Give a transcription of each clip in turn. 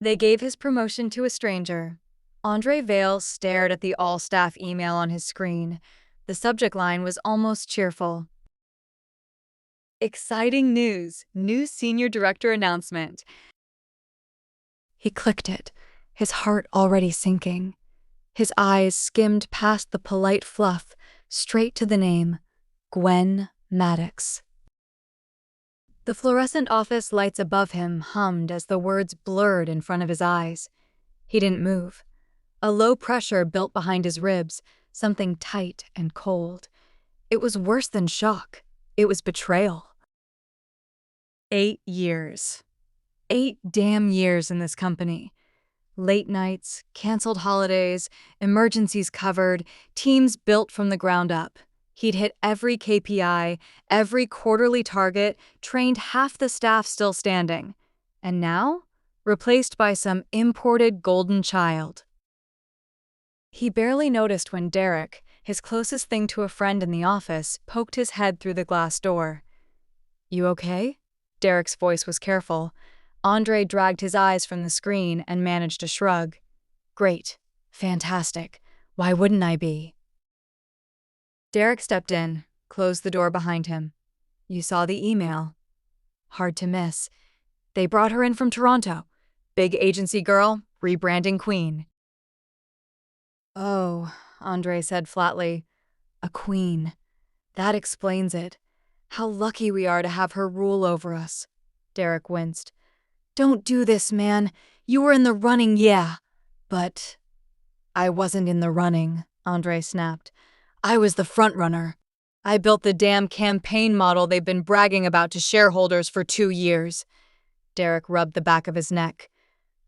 They gave his promotion to a stranger. André Vale stared at the all-staff email on his screen. The subject line was almost cheerful. Exciting news! New senior director announcement. He clicked it, his heart already sinking. His eyes skimmed past the polite fluff, straight to the name, Gwen Maddox. The fluorescent office lights above him hummed as the words blurred in front of his eyes. He didn't move. A low pressure built behind his ribs, something tight and cold. It was worse than shock. It was betrayal. 8 years. 8 damn years in this company. Late nights, canceled holidays, emergencies covered, teams built from the ground up. He'd hit every KPI, every quarterly target, trained half the staff still standing. And now, replaced by some imported golden child. He barely noticed when Derek, his closest thing to a friend in the office, poked his head through the glass door. "You okay?" Derek's voice was careful. André dragged his eyes from the screen and managed a shrug. "Great. Fantastic. Why wouldn't I be?" Derek stepped in, closed the door behind him. "You saw the email." "Hard to miss. They brought her in from Toronto. Big agency girl, rebranding queen." "Oh," André said flatly. "A queen. That explains it. How lucky we are to have her rule over us." Derek winced. "Don't do this, man. You were in the running, yeah. But I wasn't in the running," André snapped. "I was the frontrunner. I built the damn campaign model they've been bragging about to shareholders for 2 years." Derek rubbed the back of his neck.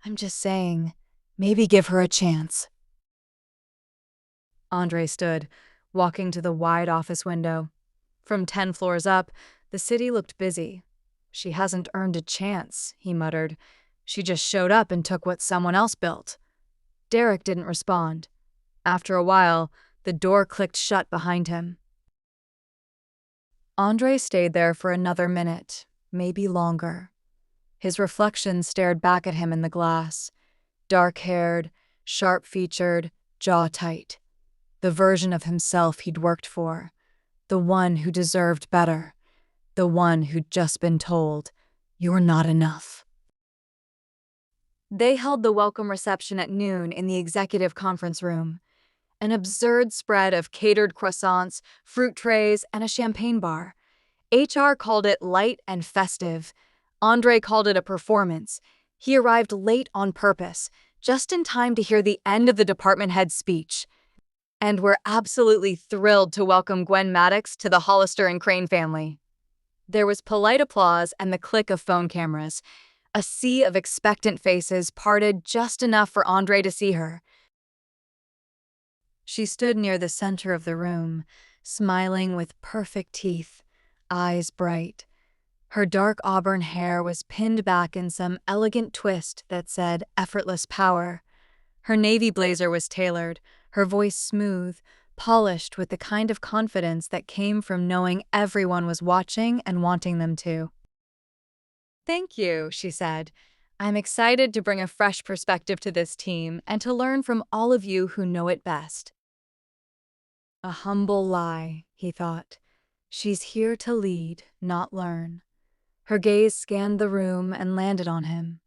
"I'm just saying, maybe give her a chance." André stood, walking to the wide office window. From 10 floors up, the city looked busy. "She hasn't earned a chance," he muttered. "She just showed up and took what someone else built." Derek didn't respond. After a while, the door clicked shut behind him. André stayed there for another minute, maybe longer. His reflection stared back at him in the glass. Dark-haired, sharp-featured, jaw tight. The version of himself he'd worked for. The one who deserved better. The one who'd just been told, "You're not enough." They held the welcome reception at noon in the executive conference room. An absurd spread of catered croissants, fruit trays, and a champagne bar. HR called it light and festive. André called it a performance. He arrived late on purpose, just in time to hear the end of the department head's speech. And we're absolutely thrilled to welcome Gwen Maddox to the Hollister and Crane family. There was polite applause and the click of phone cameras. A sea of expectant faces parted just enough for André to see her. She stood near the center of the room, smiling with perfect teeth, eyes bright. Her dark auburn hair was pinned back in some elegant twist that said effortless power. Her navy blazer was tailored, her voice smooth, polished with the kind of confidence that came from knowing everyone was watching and wanting them to. "Thank you," she said. "I'm excited to bring a fresh perspective to this team and to learn from all of you who know it best." A humble lie, he thought. She's here to lead, not learn. Her gaze scanned the room and landed on him.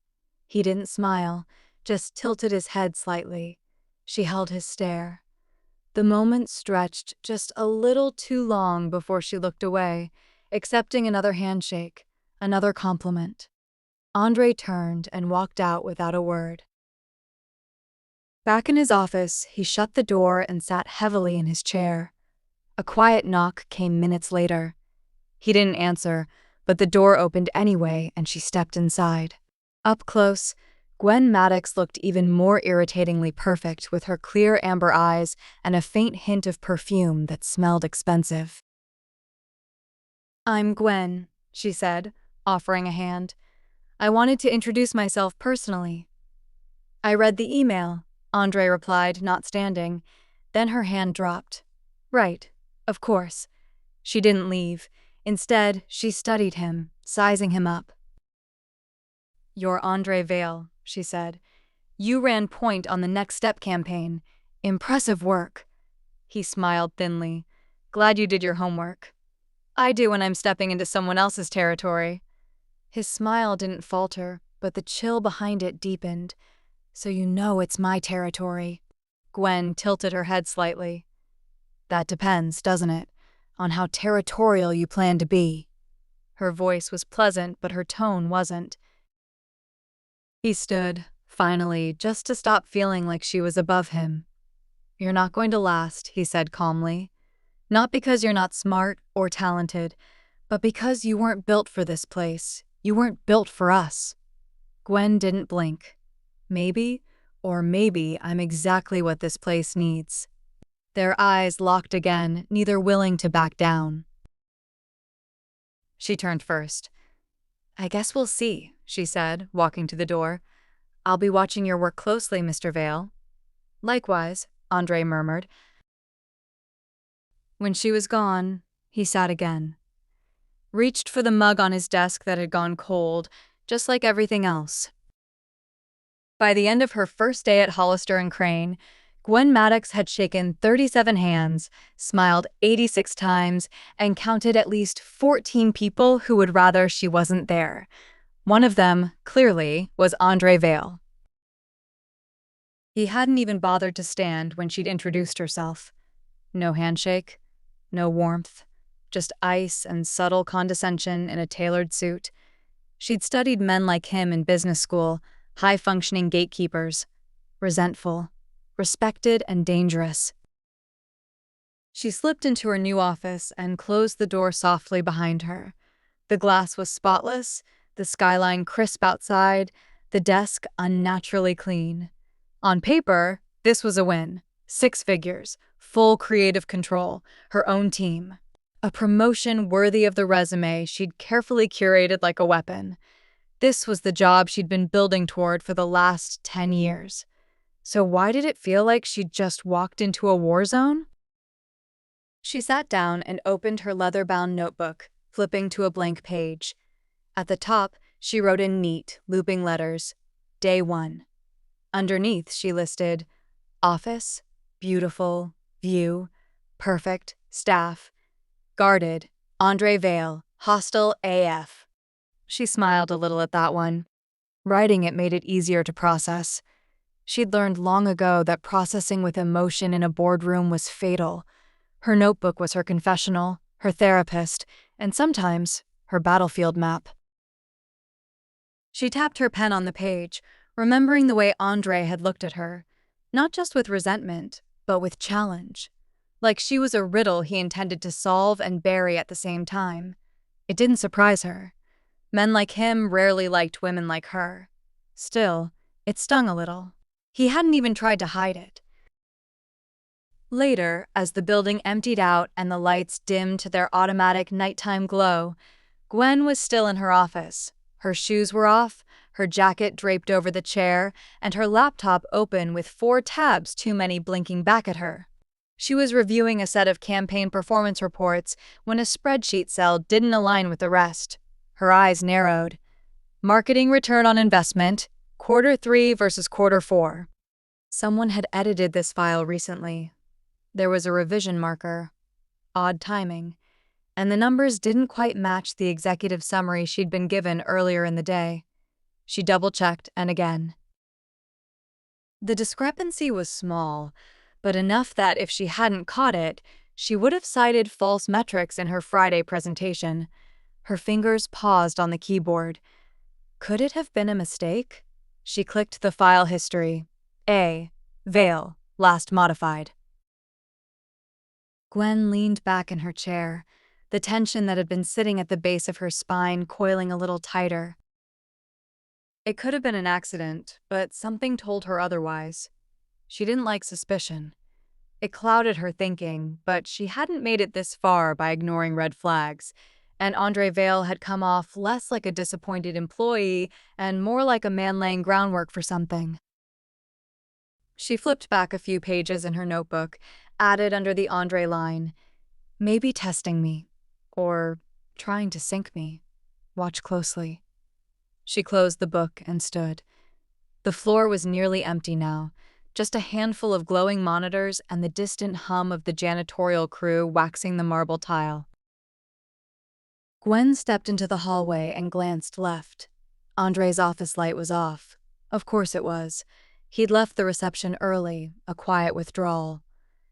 He didn't smile, just tilted his head slightly. She held his stare. The moment stretched just a little too long before she looked away, accepting another handshake, another compliment. André turned and walked out without a word. Back in his office, he shut the door and sat heavily in his chair. A quiet knock came minutes later. He didn't answer, but the door opened anyway and she stepped inside. Up close, Gwen Maddox looked even more irritatingly perfect with her clear amber eyes and a faint hint of perfume that smelled expensive. "I'm Gwen," she said, offering a hand. "I wanted to introduce myself personally." "I read the email," André replied, not standing. Then her hand dropped. "Right, of course." She didn't leave. Instead, she studied him, sizing him up. "You're André Vale," she said. "You ran point on the Next Step campaign. Impressive work." He smiled thinly. "Glad you did your homework." "I do when I'm stepping into someone else's territory." His smile didn't falter, but the chill behind it deepened. "So you know it's my territory." Gwen tilted her head slightly. "That depends, doesn't it, on how territorial you plan to be." Her voice was pleasant, but her tone wasn't. He stood, finally, just to stop feeling like she was above him. "You're not going to last," he said calmly. "Not because you're not smart or talented, but because you weren't built for this place. You weren't built for us." Gwen didn't blink. Maybe I'm exactly what this place needs. Their eyes locked again, neither willing to back down. She turned first. "I guess we'll see," she said, walking to the door. "I'll be watching your work closely, Mr. Vale." "Likewise," André murmured. When she was gone, he sat again. Reached for the mug on his desk that had gone cold, just like everything else. By the end of her first day at Hollister and Crane, Gwen Maddox had shaken 37 hands, smiled 86 times, and counted at least 14 people who would rather she wasn't there. One of them, clearly, was André Vale. He hadn't even bothered to stand when she'd introduced herself. No handshake, no warmth, just ice and subtle condescension in a tailored suit. She'd studied men like him in business school, high-functioning gatekeepers, resentful, respected, and dangerous. She slipped into her new office and closed the door softly behind her. The glass was spotless, the skyline crisp outside, the desk unnaturally clean. On paper, this was a win. 6 figures, full creative control, her own team. A promotion worthy of the resume she'd carefully curated like a weapon. This was the job she'd been building toward for the last 10 years. So why did it feel like she'd just walked into a war zone? She sat down and opened her leather-bound notebook, flipping to a blank page. At the top, she wrote in neat, looping letters, Day 1. Underneath, she listed office, beautiful, view, perfect, staff, guarded, André Vale, hostile AF. She smiled a little at that one. Writing it made it easier to process. She'd learned long ago that processing with emotion in a boardroom was fatal. Her notebook was her confessional, her therapist, and sometimes her battlefield map. She tapped her pen on the page, remembering the way André had looked at her, not just with resentment, but with challenge. Like she was a riddle he intended to solve and bury at the same time. It didn't surprise her. Men like him rarely liked women like her. Still, it stung a little. He hadn't even tried to hide it. Later, as the building emptied out and the lights dimmed to their automatic nighttime glow, Gwen was still in her office. Her shoes were off, her jacket draped over the chair, and her laptop open with 4 tabs too many blinking back at her. She was reviewing a set of campaign performance reports when a spreadsheet cell didn't align with the rest. Her eyes narrowed. Marketing return on investment, Q3 versus Q4. Someone had edited this file recently. There was a revision marker. Odd timing. And the numbers didn't quite match the executive summary she'd been given earlier in the day. She double-checked and again. The discrepancy was small, but enough that if she hadn't caught it, she would have cited false metrics in her Friday presentation. Her fingers paused on the keyboard. Could it have been a mistake? She clicked the file history. A. Vale, last modified. Gwen leaned back in her chair, the tension that had been sitting at the base of her spine coiling a little tighter. It could have been an accident, but something told her otherwise. She didn't like suspicion. It clouded her thinking, but she hadn't made it this far by ignoring red flags, and André Vale had come off less like a disappointed employee and more like a man laying groundwork for something. She flipped back a few pages in her notebook, added under the André line, maybe testing me, or trying to sink me. Watch closely. She closed the book and stood. The floor was nearly empty now, just a handful of glowing monitors and the distant hum of the janitorial crew waxing the marble tile. Gwen stepped into the hallway and glanced left. Andre's office light was off. Of course it was. He'd left the reception early, a quiet withdrawal.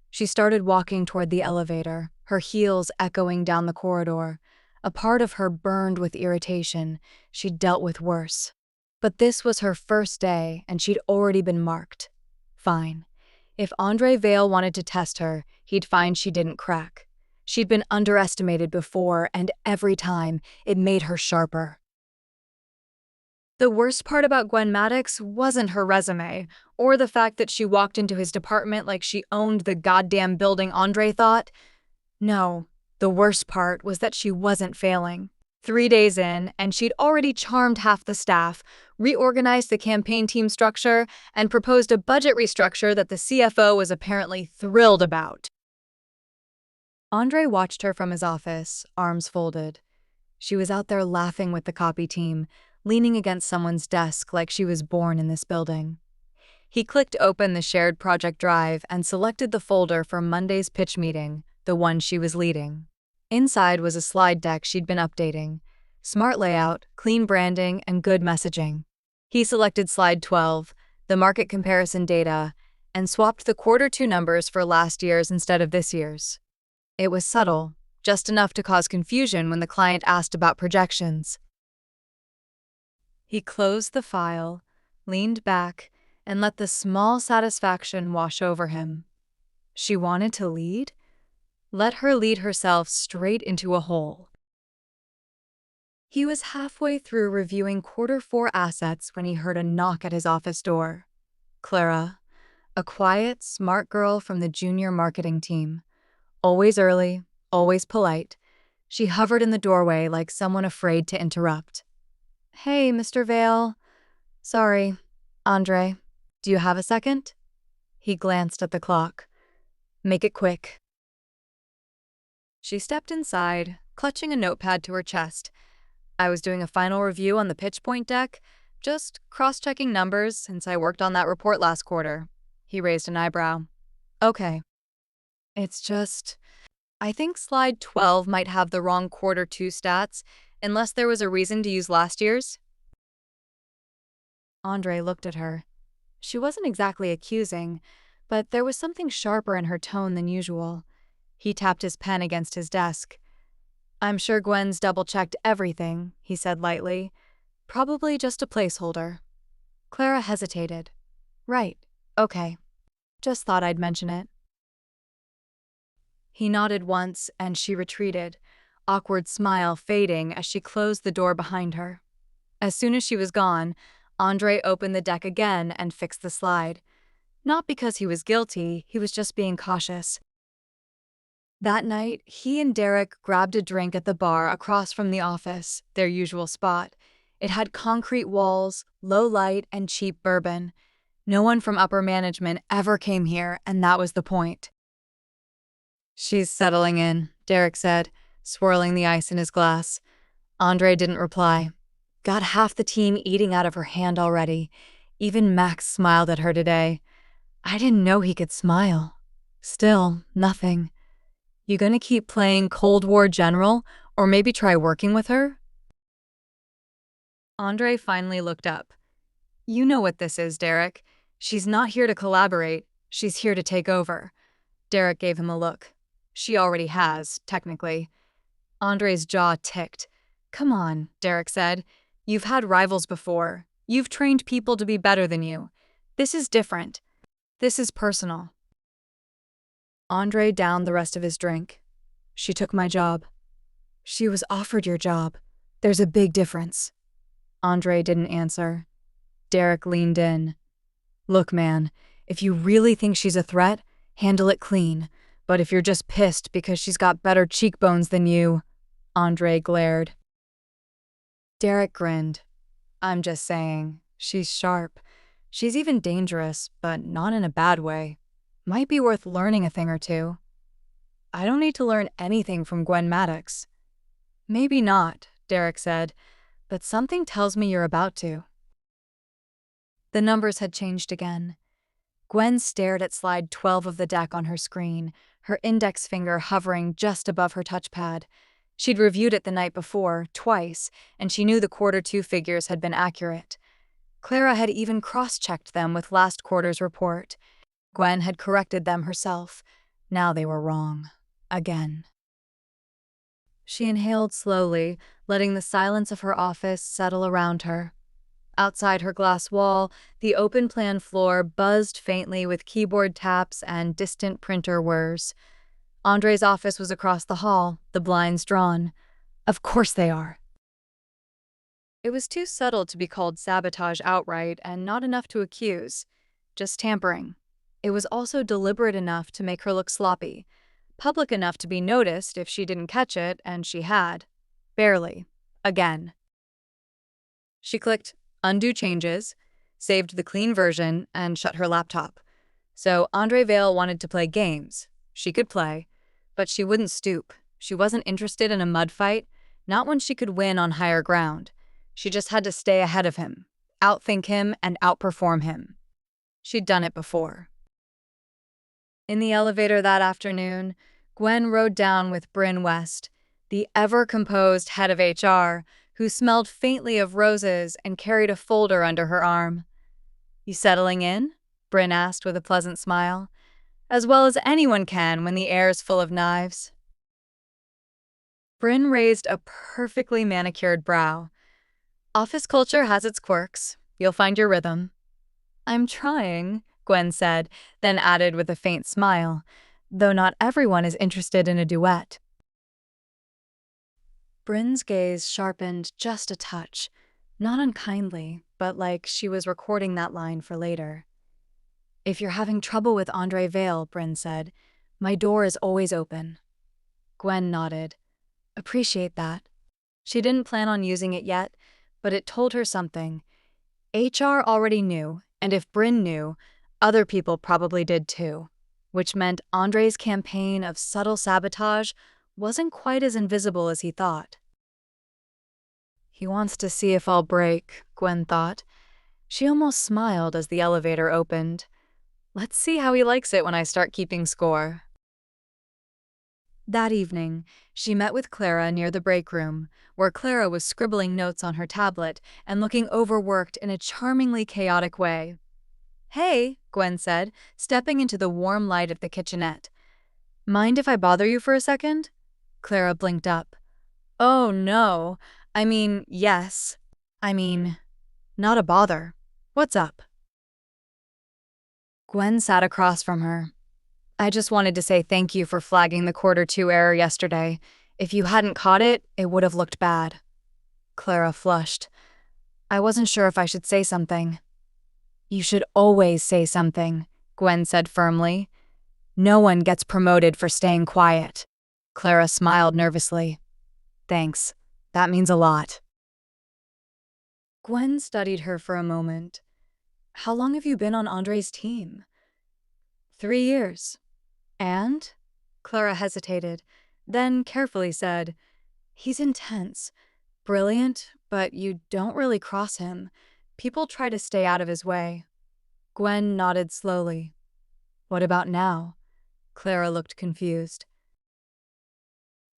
She started walking toward the elevator, her heels echoing down the corridor. A part of her burned with irritation. She'd dealt with worse. But this was her first day, and she'd already been marked. Fine. If Andre Vale wanted to test her, he'd find she didn't crack. She'd been underestimated before, and every time, it made her sharper. The worst part about Gwen Maddox wasn't her resume, or the fact that she walked into his department like she owned the goddamn building Andre thought. No, the worst part was that she wasn't failing. 3 days in, and she'd already charmed half the staff, reorganized the campaign team structure, and proposed a budget restructure that the CFO was apparently thrilled about. Andre watched her from his office, arms folded. She was out there laughing with the copy team, leaning against someone's desk like she was born in this building. He clicked open the shared project drive and selected the folder for Monday's pitch meeting, the one she was leading. Inside was a slide deck she'd been updating. Smart layout, clean branding, and good messaging. He selected slide 12, the market comparison data, and swapped the Q2 numbers for last year's instead of this year's. It was subtle, just enough to cause confusion when the client asked about projections. He closed the file, leaned back, and let the small satisfaction wash over him. She wanted to lead? Let her lead herself straight into a hole. He was halfway through reviewing Q4 assets when he heard a knock at his office door. Clara, a quiet, smart girl from the junior marketing team. Always early, always polite. She hovered in the doorway like someone afraid to interrupt. "Hey, Mr. Vale. Sorry, Andre. Do you have a second?" He glanced at the clock. "Make it quick." She stepped inside, clutching a notepad to her chest. "I was doing a final review on the pitch point deck, just cross-checking numbers since I worked on that report last quarter." He raised an eyebrow. "Okay. It's just, I think slide 12 might have the wrong Q2 stats, unless there was a reason to use last year's." Andre looked at her. She wasn't exactly accusing, but there was something sharper in her tone than usual. He tapped his pen against his desk. "I'm sure Gwen's double-checked everything," he said lightly. "Probably just a placeholder." Clara hesitated. "Right. Okay. Just thought I'd mention it." He nodded once, and she retreated, awkward smile fading as she closed the door behind her. As soon as she was gone, Andre opened the deck again and fixed the slide. Not because he was guilty, he was just being cautious. That night, he and Derek grabbed a drink at the bar across from the office, their usual spot. It had concrete walls, low light, and cheap bourbon. No one from upper management ever came here, and that was the point. "She's settling in," Derek said, swirling the ice in his glass. Andre didn't reply. Got half the team eating out of her hand already. Even Max smiled at her today. I didn't know he could smile. Still, nothing. "You gonna keep playing Cold War General, or maybe try working with her?" Andre finally looked up. "You know what this is, Derek. She's not here to collaborate. She's here to take over." Derek gave him a look. "She already has, technically." Andre's jaw ticked. "Come on," Derek said. "You've had rivals before. You've trained people to be better than you. This is different. This is personal." Andre downed the rest of his drink. "She took my job." "She was offered your job. There's a big difference." Andre didn't answer. Derek leaned in. "Look, man, if you really think she's a threat, handle it clean. But if you're just pissed because she's got better cheekbones than you..." Andre glared. Derek grinned. "I'm just saying, she's sharp. She's even dangerous, but not in a bad way. Might be worth learning a thing or two." "I don't need to learn anything from Gwen Maddox." "Maybe not," Derek said, "but something tells me you're about to." The numbers had changed again. Gwen stared at slide 12 of the deck on her screen, her index finger hovering just above her touchpad. She'd reviewed it the night before, twice, and she knew the quarter two figures had been accurate. Clara had even cross-checked them with last quarter's report. Gwen had corrected them herself. Now they were wrong. Again. She inhaled slowly, letting the silence of her office settle around her. Outside her glass wall, the open-plan floor buzzed faintly with keyboard taps and distant printer whirs. Andre's office was across the hall, the blinds drawn. Of course they are. It was too subtle to be called sabotage outright and not enough to accuse. Just tampering. It was also deliberate enough to make her look sloppy. Public enough to be noticed if she didn't catch it, and she had. Barely. Again. She clicked undo changes, saved the clean version, and shut her laptop. So Andre Vale wanted to play games. She could play, but she wouldn't stoop. She wasn't interested in a mud fight, not when she could win on higher ground. She just had to stay ahead of him, outthink him, and outperform him. She'd done it before. In the elevator that afternoon, Gwen rode down with Bryn West, the ever-composed head of HR, who smelled faintly of roses and carried a folder under her arm. "You settling in?" Bryn asked with a pleasant smile. "As well as anyone can when the air's full of knives." Bryn raised a perfectly manicured brow. "Office culture has its quirks. You'll find your rhythm." "I'm trying," Gwen said, then added with a faint smile, "though not everyone is interested in a duet." Bryn's gaze sharpened just a touch, not unkindly, but like she was recording that line for later. "If you're having trouble with Andre Vale," Bryn said, "my door is always open." Gwen nodded. "Appreciate that." She didn't plan on using it yet, but it told her something. HR already knew, and if Bryn knew, other people probably did too, which meant Andre's campaign of subtle sabotage wasn't quite as invisible as he thought. He wants to see if I'll break, Gwen thought. She almost smiled as the elevator opened. Let's see how he likes it when I start keeping score. That evening, she met with Clara near the break room, where Clara was scribbling notes on her tablet and looking overworked in a charmingly chaotic way. "Hey," Gwen said, stepping into the warm light of the kitchenette. "Mind if I bother you for a second?" Clara blinked up. "Oh, no. I mean, yes. I mean, not a bother. What's up?" Gwen sat across from her. "I just wanted to say thank you for flagging the quarter two error yesterday. If you hadn't caught it, it would have looked bad." Clara flushed. "I wasn't sure if I should say something." "You should always say something," Gwen said firmly. "No one gets promoted for staying quiet." Clara smiled nervously. "Thanks. That means a lot." Gwen studied her for a moment. "How long have you been on Andre's team?" 3 years. "And?" Clara hesitated, then carefully said, "He's intense, brilliant, but you don't really cross him. People try to stay out of his way." Gwen nodded slowly. "What about now?" Clara looked confused.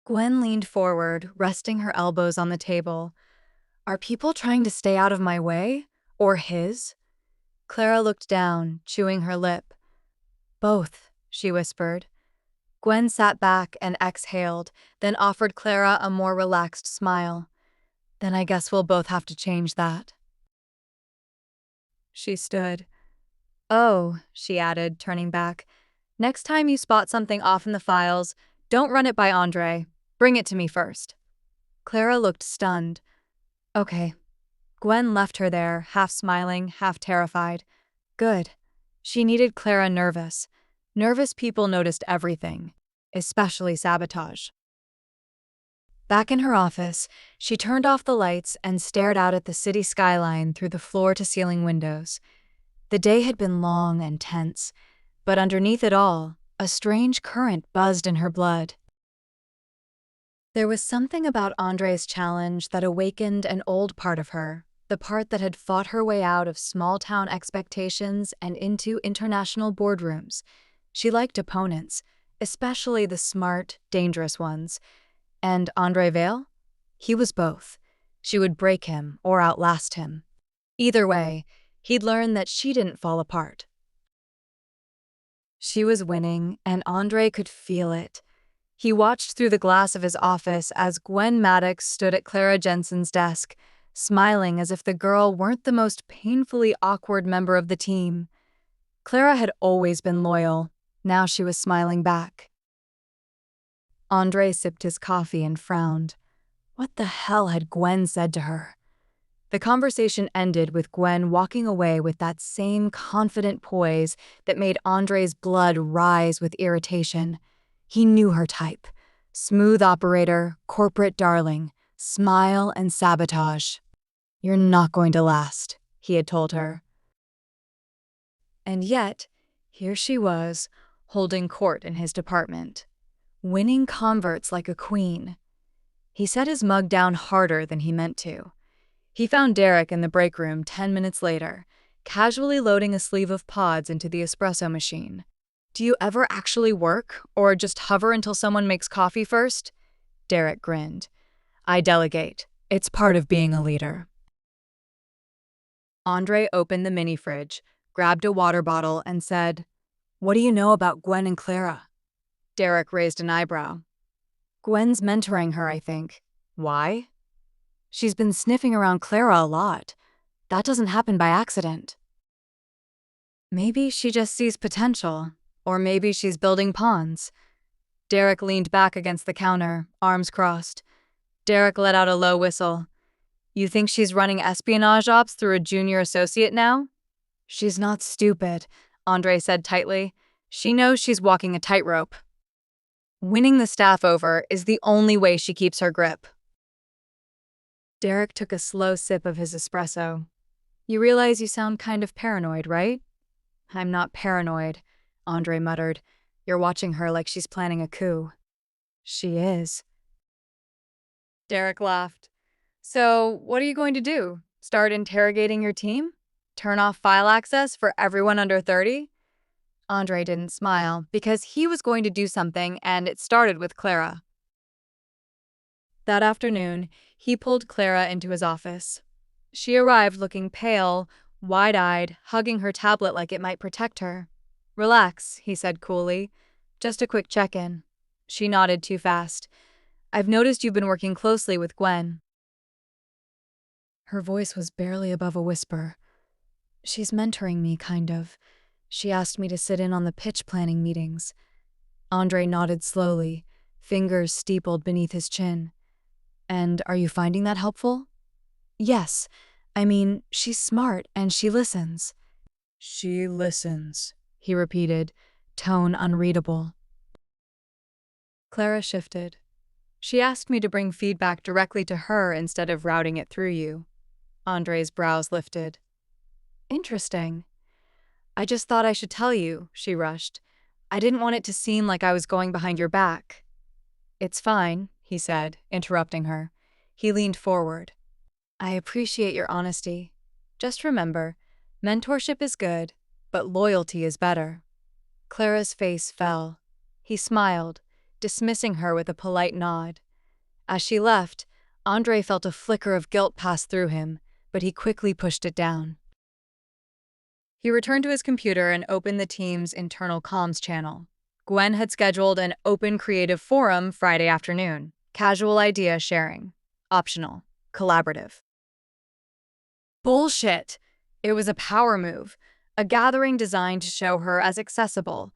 Gwen leaned forward, resting her elbows on the table. "Are people trying to stay out of my way? Or his?" Clara looked down, chewing her lip. "Both," she whispered. Gwen sat back and exhaled, then offered Clara a more relaxed smile. "Then I guess we'll both have to change that." She stood. "Oh," she added, turning back. "Next time you spot something off in the files, don't run it by Andre. Bring it to me first." Clara looked stunned. "Okay." Gwen left her there, half smiling, half terrified. Good. She needed Clara nervous. Nervous people noticed everything, especially sabotage. Back in her office, she turned off the lights and stared out at the city skyline through the floor-to-ceiling windows. The day had been long and tense, but underneath it all, a strange current buzzed in her blood. There was something about Andre's challenge that awakened an old part of her, the the part that had fought her way out of small-town expectations and into international boardrooms. She liked opponents, especially the smart, dangerous ones. And André Vale? He was both. She would break him or outlast him. Either way, he'd learn that she didn't fall apart. She was winning, and André could feel it. He watched through the glass of his office as Gwen Maddox stood at Clara Jensen's desk, smiling as if the girl weren't the most painfully awkward member of the team. Clara had always been loyal. Now she was smiling back. André sipped his coffee and frowned. What the hell had Gwen said to her? The conversation ended with Gwen walking away with that same confident poise that made André's blood rise with irritation. He knew her type. Smooth operator, corporate darling, smile and sabotage. "You're not going to last," he had told her. And yet, here she was, holding court in his department, winning converts like a queen. He set his mug down harder than he meant to. He found Derek in the break room 10 minutes later, casually loading a sleeve of pods into the espresso machine. "Do you ever actually work, or just hover until someone makes coffee first?" Derek grinned. "I delegate. It's part of being a leader." André opened the mini fridge, grabbed a water bottle, and said, "What do you know about Gwen and Clara?" Derek raised an eyebrow. "Gwen's mentoring her, I think." "Why?" "She's been sniffing around Clara a lot. That doesn't happen by accident." "Maybe she just sees potential, or maybe she's building pawns." Derek leaned back against the counter, arms crossed. Derek let out a low whistle. "You think she's running espionage ops through a junior associate now?" "She's not stupid," André said tightly. "She knows she's walking a tightrope. Winning the staff over is the only way she keeps her grip." Derek took a slow sip of his espresso. "You realize you sound kind of paranoid, right?" "I'm not paranoid," André muttered. "You're watching her like she's planning a coup." "She is." Derek laughed. "So, what are you going to do? Start interrogating your team? Turn off file access for everyone under 30? André didn't smile, because he was going to do something, and it started with Clara. That afternoon, he pulled Clara into his office. She arrived looking pale, wide-eyed, hugging her tablet like it might protect her. "Relax," he said coolly. "Just a quick check-in." She nodded too fast. "I've noticed you've been working closely with Gwen." Her voice was barely above a whisper. "She's mentoring me, kind of. She asked me to sit in on the pitch planning meetings." André nodded slowly, fingers steepled beneath his chin. "And are you finding that helpful?" "Yes. I mean, she's smart and she listens." "She listens," he repeated, tone unreadable. Clara shifted. "She asked me to bring feedback directly to her instead of routing it through you." André's brows lifted. "Interesting. I just thought I should tell you," she rushed. "I didn't want it to seem like I was going behind your back." "It's fine," he said, interrupting her. He leaned forward. "I appreciate your honesty. Just remember, mentorship is good, but loyalty is better." Clara's face fell. He smiled, dismissing her with a polite nod. As she left, André felt a flicker of guilt pass through him, but he quickly pushed it down. He returned to his computer and opened the team's internal comms channel. Gwen had scheduled an open creative forum Friday afternoon. Casual idea sharing. Optional. Collaborative. Bullshit! It was a power move. A gathering designed to show her as accessible.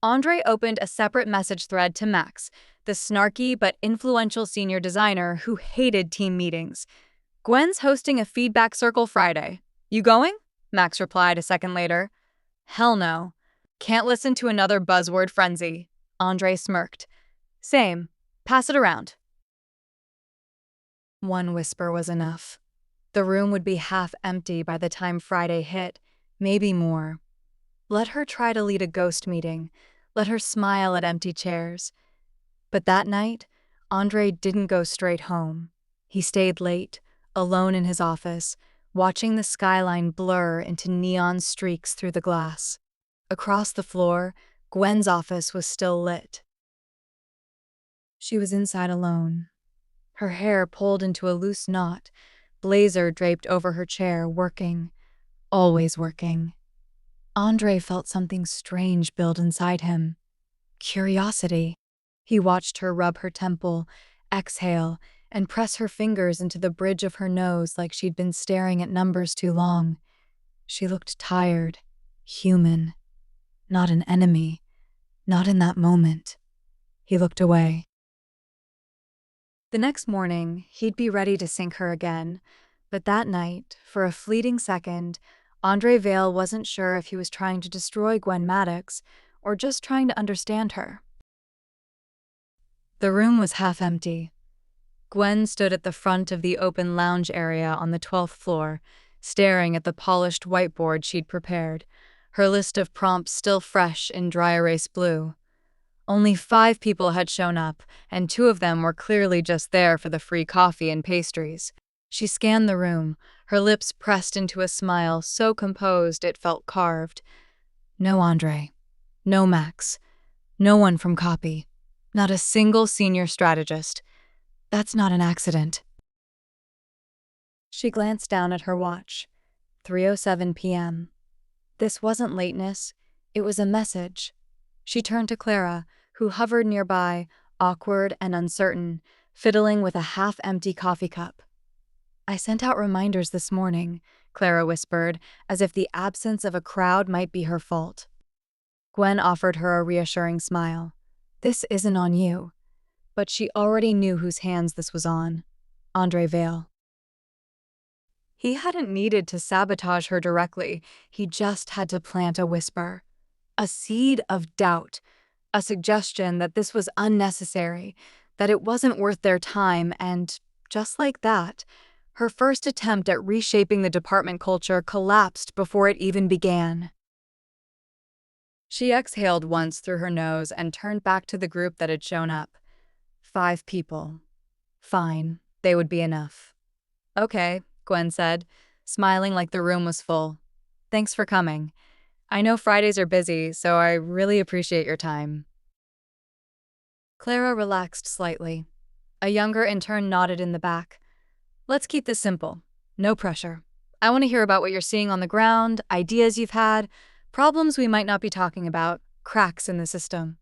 André opened a separate message thread to Max, the snarky but influential senior designer who hated team meetings. "Gwen's hosting a feedback circle Friday. You going?" Max replied a second later. "Hell no. Can't listen to another buzzword frenzy." André smirked. "Same. Pass it around." One whisper was enough. The room would be half empty by the time Friday hit, maybe more. Let her try to lead a ghost meeting. Let her smile at empty chairs. But that night, André didn't go straight home. He stayed late, alone in his office, watching the skyline blur into neon streaks through the glass. Across the floor, Gwen's office was still lit. She was inside alone, her hair pulled into a loose knot, blazer draped over her chair, working, always working. André felt something strange build inside him. Curiosity. He watched her rub her temple, exhale, and press her fingers into the bridge of her nose like she'd been staring at numbers too long. She looked tired, human, not an enemy, not in that moment. He looked away. The next morning, he'd be ready to sink her again, but that night, for a fleeting second, André Vale wasn't sure if he was trying to destroy Gwen Maddox or just trying to understand her. The room was half empty. Gwen stood at the front of the open lounge area on the 12th floor, staring at the polished whiteboard she'd prepared, her list of prompts still fresh in dry erase blue. Only 5 people had shown up, and 2 of them were clearly just there for the free coffee and pastries. She scanned the room, her lips pressed into a smile so composed it felt carved. No André. No Max. No one from copy. Not a single senior strategist. That's not an accident. She glanced down at her watch. 3:07 p.m. This wasn't lateness. It was a message. She turned to Clara, who hovered nearby, awkward and uncertain, fiddling with a half-empty coffee cup. "I sent out reminders this morning," Clara whispered, as if the absence of a crowd might be her fault. Gwen offered her a reassuring smile. "This isn't on you." But she already knew whose hands this was on. André Vale. He hadn't needed to sabotage her directly, he just had to plant a whisper. A seed of doubt. A suggestion that this was unnecessary, that it wasn't worth their time, and, just like that, her first attempt at reshaping the department culture collapsed before it even began. She exhaled once through her nose and turned back to the group that had shown up. 5 people. Fine, they would be enough. "Okay," Gwen said, smiling like the room was full. "Thanks for coming. I know Fridays are busy, so I really appreciate your time." Clara relaxed slightly. A younger intern nodded in the back. "Let's keep this simple. No pressure. I want to hear about what you're seeing on the ground, ideas you've had, problems we might not be talking about, cracks in the system."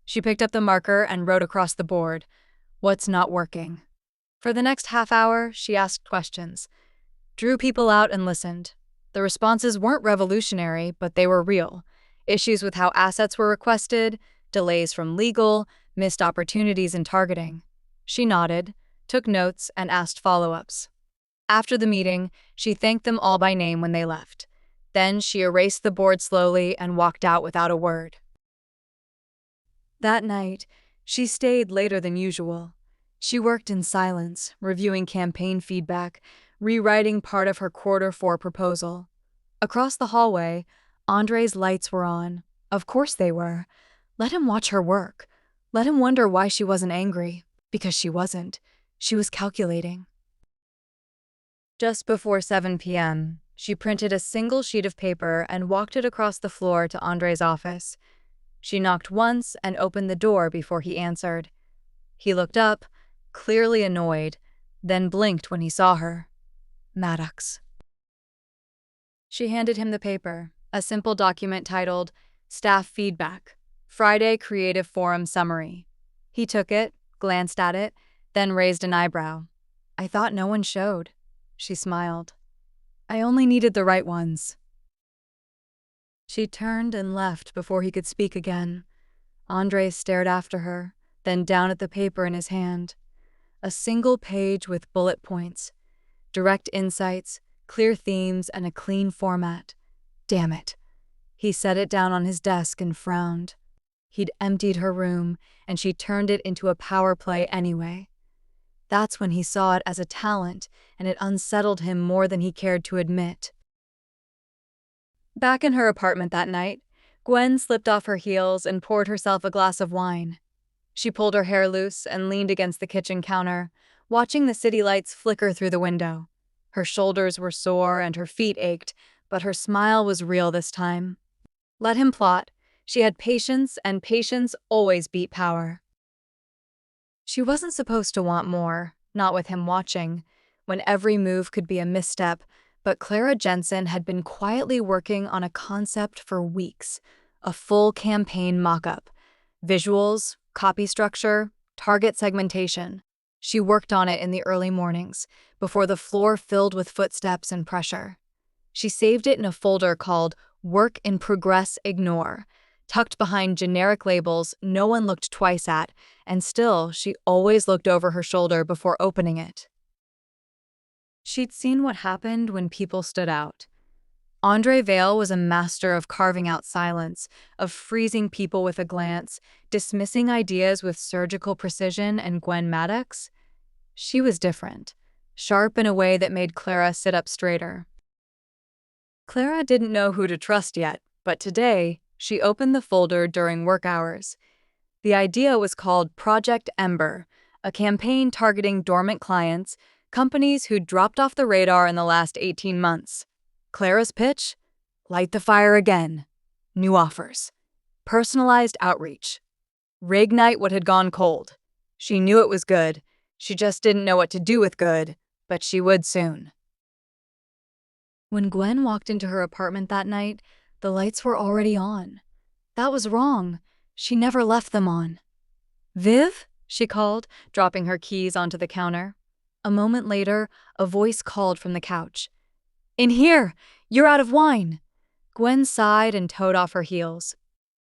She picked up the marker and wrote across the board, "What's not working?" For the next half hour, she asked questions, drew people out and listened. The responses weren't revolutionary, but they were real. Issues with how assets were requested, delays from legal, missed opportunities in targeting. She nodded, took notes, and asked follow-ups. After the meeting, she thanked them all by name when they left. Then she erased the board slowly and walked out without a word. That night, she stayed later than usual. She worked in silence, reviewing campaign feedback, rewriting part of her Q4 proposal. Across the hallway, André's lights were on. Of course they were. Let him watch her work. Let him wonder why she wasn't angry. Because she wasn't. She was calculating. Just before 7 p.m., she printed a single sheet of paper and walked it across the floor to André's office. She knocked once and opened the door before he answered. He looked up, clearly annoyed, then blinked when he saw her. Maddox. She handed him the paper, a simple document titled Staff Feedback, Friday Creative Forum Summary. He took it, glanced at it, then raised an eyebrow. "I thought no one showed." She smiled. "I only needed the right ones." She turned and left before he could speak again. André stared after her, then down at the paper in his hand. A single page with bullet points. Direct insights, clear themes, and a clean format. Damn it. He set it down on his desk and frowned. He'd emptied her room, and she turned it into a power play anyway. That's when he saw it as a talent, and it unsettled him more than he cared to admit. Back in her apartment that night, Gwen slipped off her heels and poured herself a glass of wine. She pulled her hair loose and leaned against the kitchen counter, watching the city lights flicker through the window. Her shoulders were sore and her feet ached, but her smile was real this time. Let him plot. She had patience, and patience always beat power. She wasn't supposed to want more, not with him watching, when every move could be a misstep, but Clara Jensen had been quietly working on a concept for weeks, a full campaign mock-up. Visuals, copy structure, target segmentation. She worked on it in the early mornings, before the floor filled with footsteps and pressure. She saved it in a folder called Work in Progress Ignore, tucked behind generic labels no one looked twice at, and still she always looked over her shoulder before opening it. She'd seen what happened when people stood out. André Vale was a master of carving out silence, of freezing people with a glance, dismissing ideas with surgical precision, and Gwen Maddox? She was different, sharp in a way that made Clara sit up straighter. Clara didn't know who to trust yet, but today, she opened the folder during work hours. The idea was called Project Ember, a campaign targeting dormant clients, companies who'd dropped off the radar in the last 18 months. Clara's pitch? Light the fire again. New offers. Personalized outreach. Reignite what had gone cold. She knew it was good. She just didn't know what to do with good, but she would soon. When Gwen walked into her apartment that night, the lights were already on. That was wrong. She never left them on. "Viv?" she called, dropping her keys onto the counter. A moment later, a voice called from the couch. "In here! You're out of wine!" Gwen sighed and toed off her heels.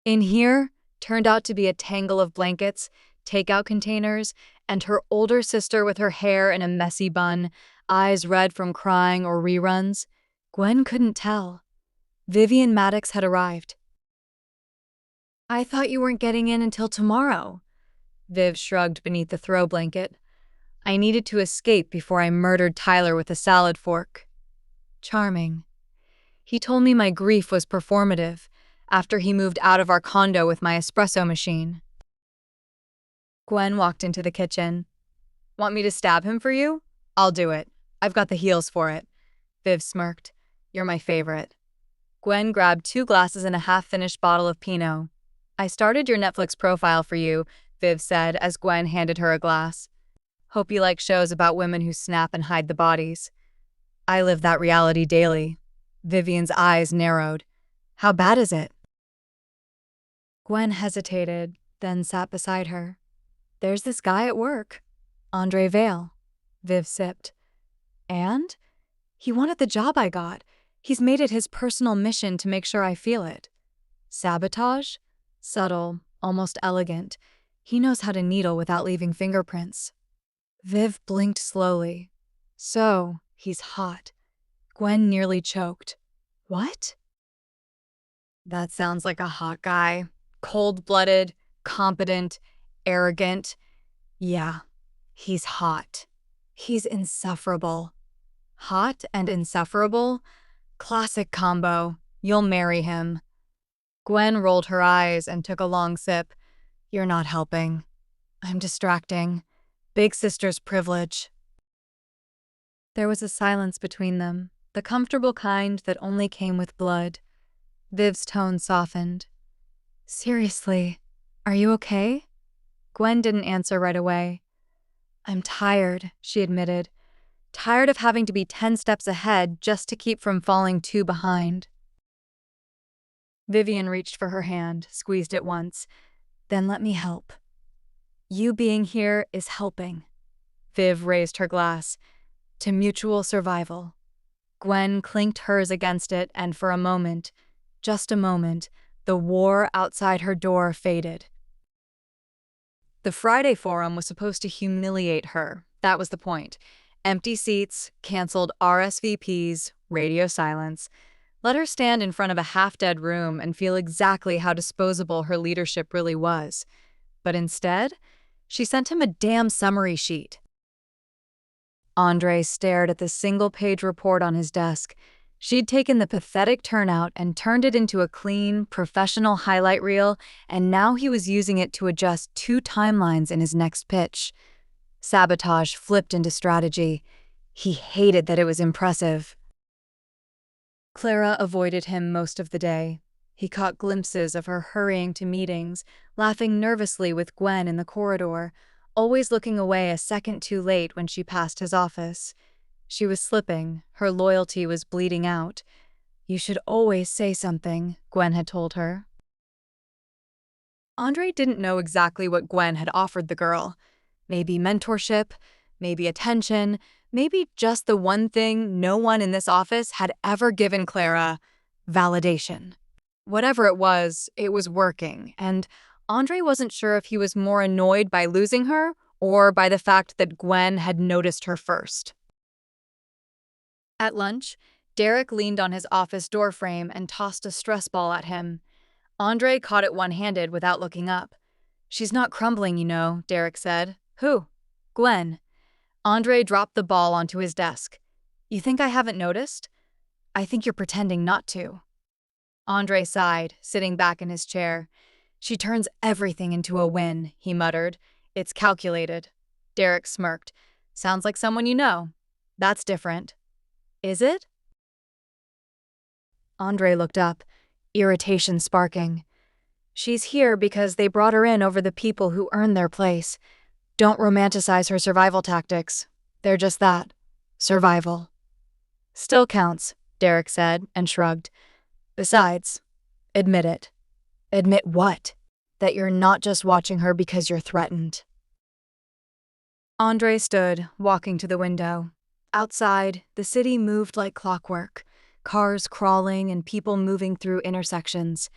In here turned out to be a tangle of blankets, takeout containers, and her older sister with her hair in a messy bun, eyes red from crying or reruns. Gwen couldn't tell. Vivian Maddox had arrived. "I thought you weren't getting in until tomorrow." Viv shrugged beneath the throw blanket. "I needed to escape before I murdered Tyler with a salad fork." Charming. He told me my grief was performative after he moved out of our condo with my espresso machine. Gwen walked into the kitchen. "Want me to stab him for you? I'll do it. I've got the heels for it." Viv smirked. "You're my favorite." Gwen grabbed 2 glasses and a half-finished bottle of Pinot. "I started your Netflix profile for you," Viv said as Gwen handed her a glass. "Hope you like shows about women who snap and hide the bodies." "I live that reality daily." Vivian's eyes narrowed. "How bad is it?" Gwen hesitated, then sat beside her. "There's this guy at work. André Vale." Viv sipped. "And? He wanted the job I got. He's made it his personal mission to make sure I feel it." "Sabotage?" "Subtle, almost elegant. He knows how to needle without leaving fingerprints." Viv blinked slowly. "So, he's hot." Gwen nearly choked. "What?" "That sounds like a hot guy. Cold-blooded, competent, arrogant. Yeah, he's hot. He's insufferable." "Hot and insufferable? Classic combo. You'll marry him." Gwen rolled her eyes and took a long sip. "You're not helping. I'm distracting. Big sister's privilege." There was a silence between them, the comfortable kind that only came with blood. Viv's tone softened. "Seriously, are you okay?" Gwen didn't answer right away. "I'm tired," she admitted. "Tired of having to be 10 steps ahead just to keep from falling 2 behind." Vivian reached for her hand, squeezed it once. "Then let me help." "You being here is helping." Viv raised her glass. "To mutual survival." Gwen clinked hers against it, and for a moment, just a moment, the war outside her door faded. The Friday forum was supposed to humiliate her. That was the point. Empty seats, canceled RSVPs, radio silence. Let her stand in front of a half-dead room and feel exactly how disposable her leadership really was. But instead, she sent him a damn summary sheet. André stared at the single-page report on his desk. She'd taken the pathetic turnout and turned it into a clean, professional highlight reel, and now he was using it to adjust 2 timelines in his next pitch. Sabotage flipped into strategy. He hated that it was impressive. Clara avoided him most of the day. He caught glimpses of her hurrying to meetings, laughing nervously with Gwen in the corridor, always looking away a second too late when she passed his office. She was slipping, her loyalty was bleeding out. "You should always say something," Gwen had told her. André didn't know exactly what Gwen had offered the girl. Maybe mentorship, maybe attention, maybe just the one thing no one in this office had ever given Clara: validation. Whatever it was working, and André wasn't sure if he was more annoyed by losing her or by the fact that Gwen had noticed her first. At lunch, Derek leaned on his office doorframe and tossed a stress ball at him. André caught it one-handed without looking up. "She's not crumbling, you know," Derek said. "Who?" "Gwen." André dropped the ball onto his desk. "You think I haven't noticed?" "I think you're pretending not to." André sighed, sitting back in his chair. "She turns everything into a win," he muttered. "It's calculated." Derek smirked. "Sounds like someone you know." "That's different." "Is it?" André looked up, irritation sparking. "She's here because they brought her in over the people who earned their place. Don't romanticize her survival tactics. They're just that. Survival." "Still counts," Derek said, and shrugged. "Besides, admit it." "Admit what?" "That you're not just watching her because you're threatened." André stood, walking to the window. Outside, the city moved like clockwork, cars crawling and people moving through intersections.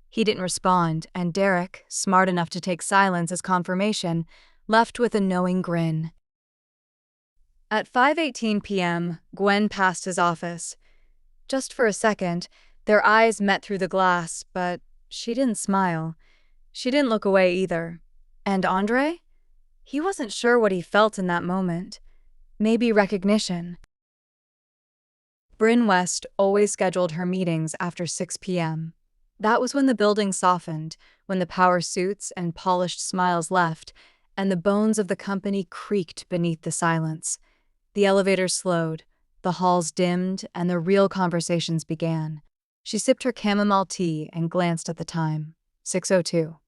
He didn't respond, and Derek, smart enough to take silence as confirmation, left with a knowing grin. At 5:18 p.m., Gwen passed his office. Just for a second, their eyes met through the glass, but she didn't smile. She didn't look away either. And André? He wasn't sure what he felt in that moment. Maybe recognition. Bryn West always scheduled her meetings after 6 p.m. That was when the building softened, when the power suits and polished smiles left, and the bones of the company creaked beneath the silence. The elevators slowed, the halls dimmed, and the real conversations began. She sipped her chamomile tea and glanced at the time. 6:02.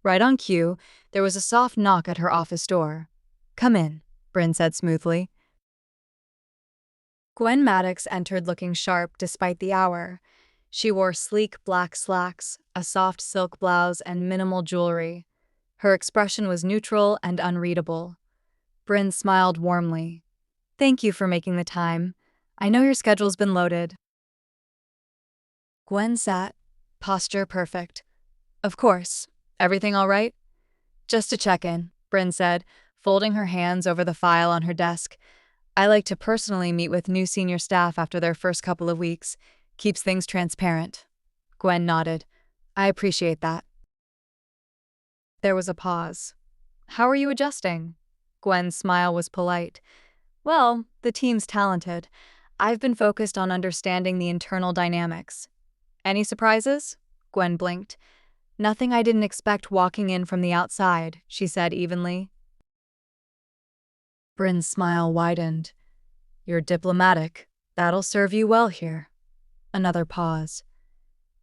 Right on cue, there was a soft knock at her office door. "Come in," Bryn said smoothly. Gwen Maddox entered looking sharp despite the hour. She wore sleek black slacks, a soft silk blouse, and minimal jewelry. Her expression was neutral and unreadable. Bryn smiled warmly. "Thank you for making the time. I know your schedule's been loaded." Gwen sat, posture perfect. "Of course. Everything all right?" "Just to check in," Bryn said, folding her hands over the file on her desk. "I like to personally meet with new senior staff after their first couple of weeks. Keeps things transparent." Gwen nodded. "I appreciate that." There was a pause. "How are you adjusting?" Gwen's smile was polite. "Well, the team's talented. I've been focused on understanding the internal dynamics." "Any surprises?" Gwen blinked. "Nothing I didn't expect walking in from the outside," she said evenly. Bryn's smile widened. "You're diplomatic. That'll serve you well here." Another pause.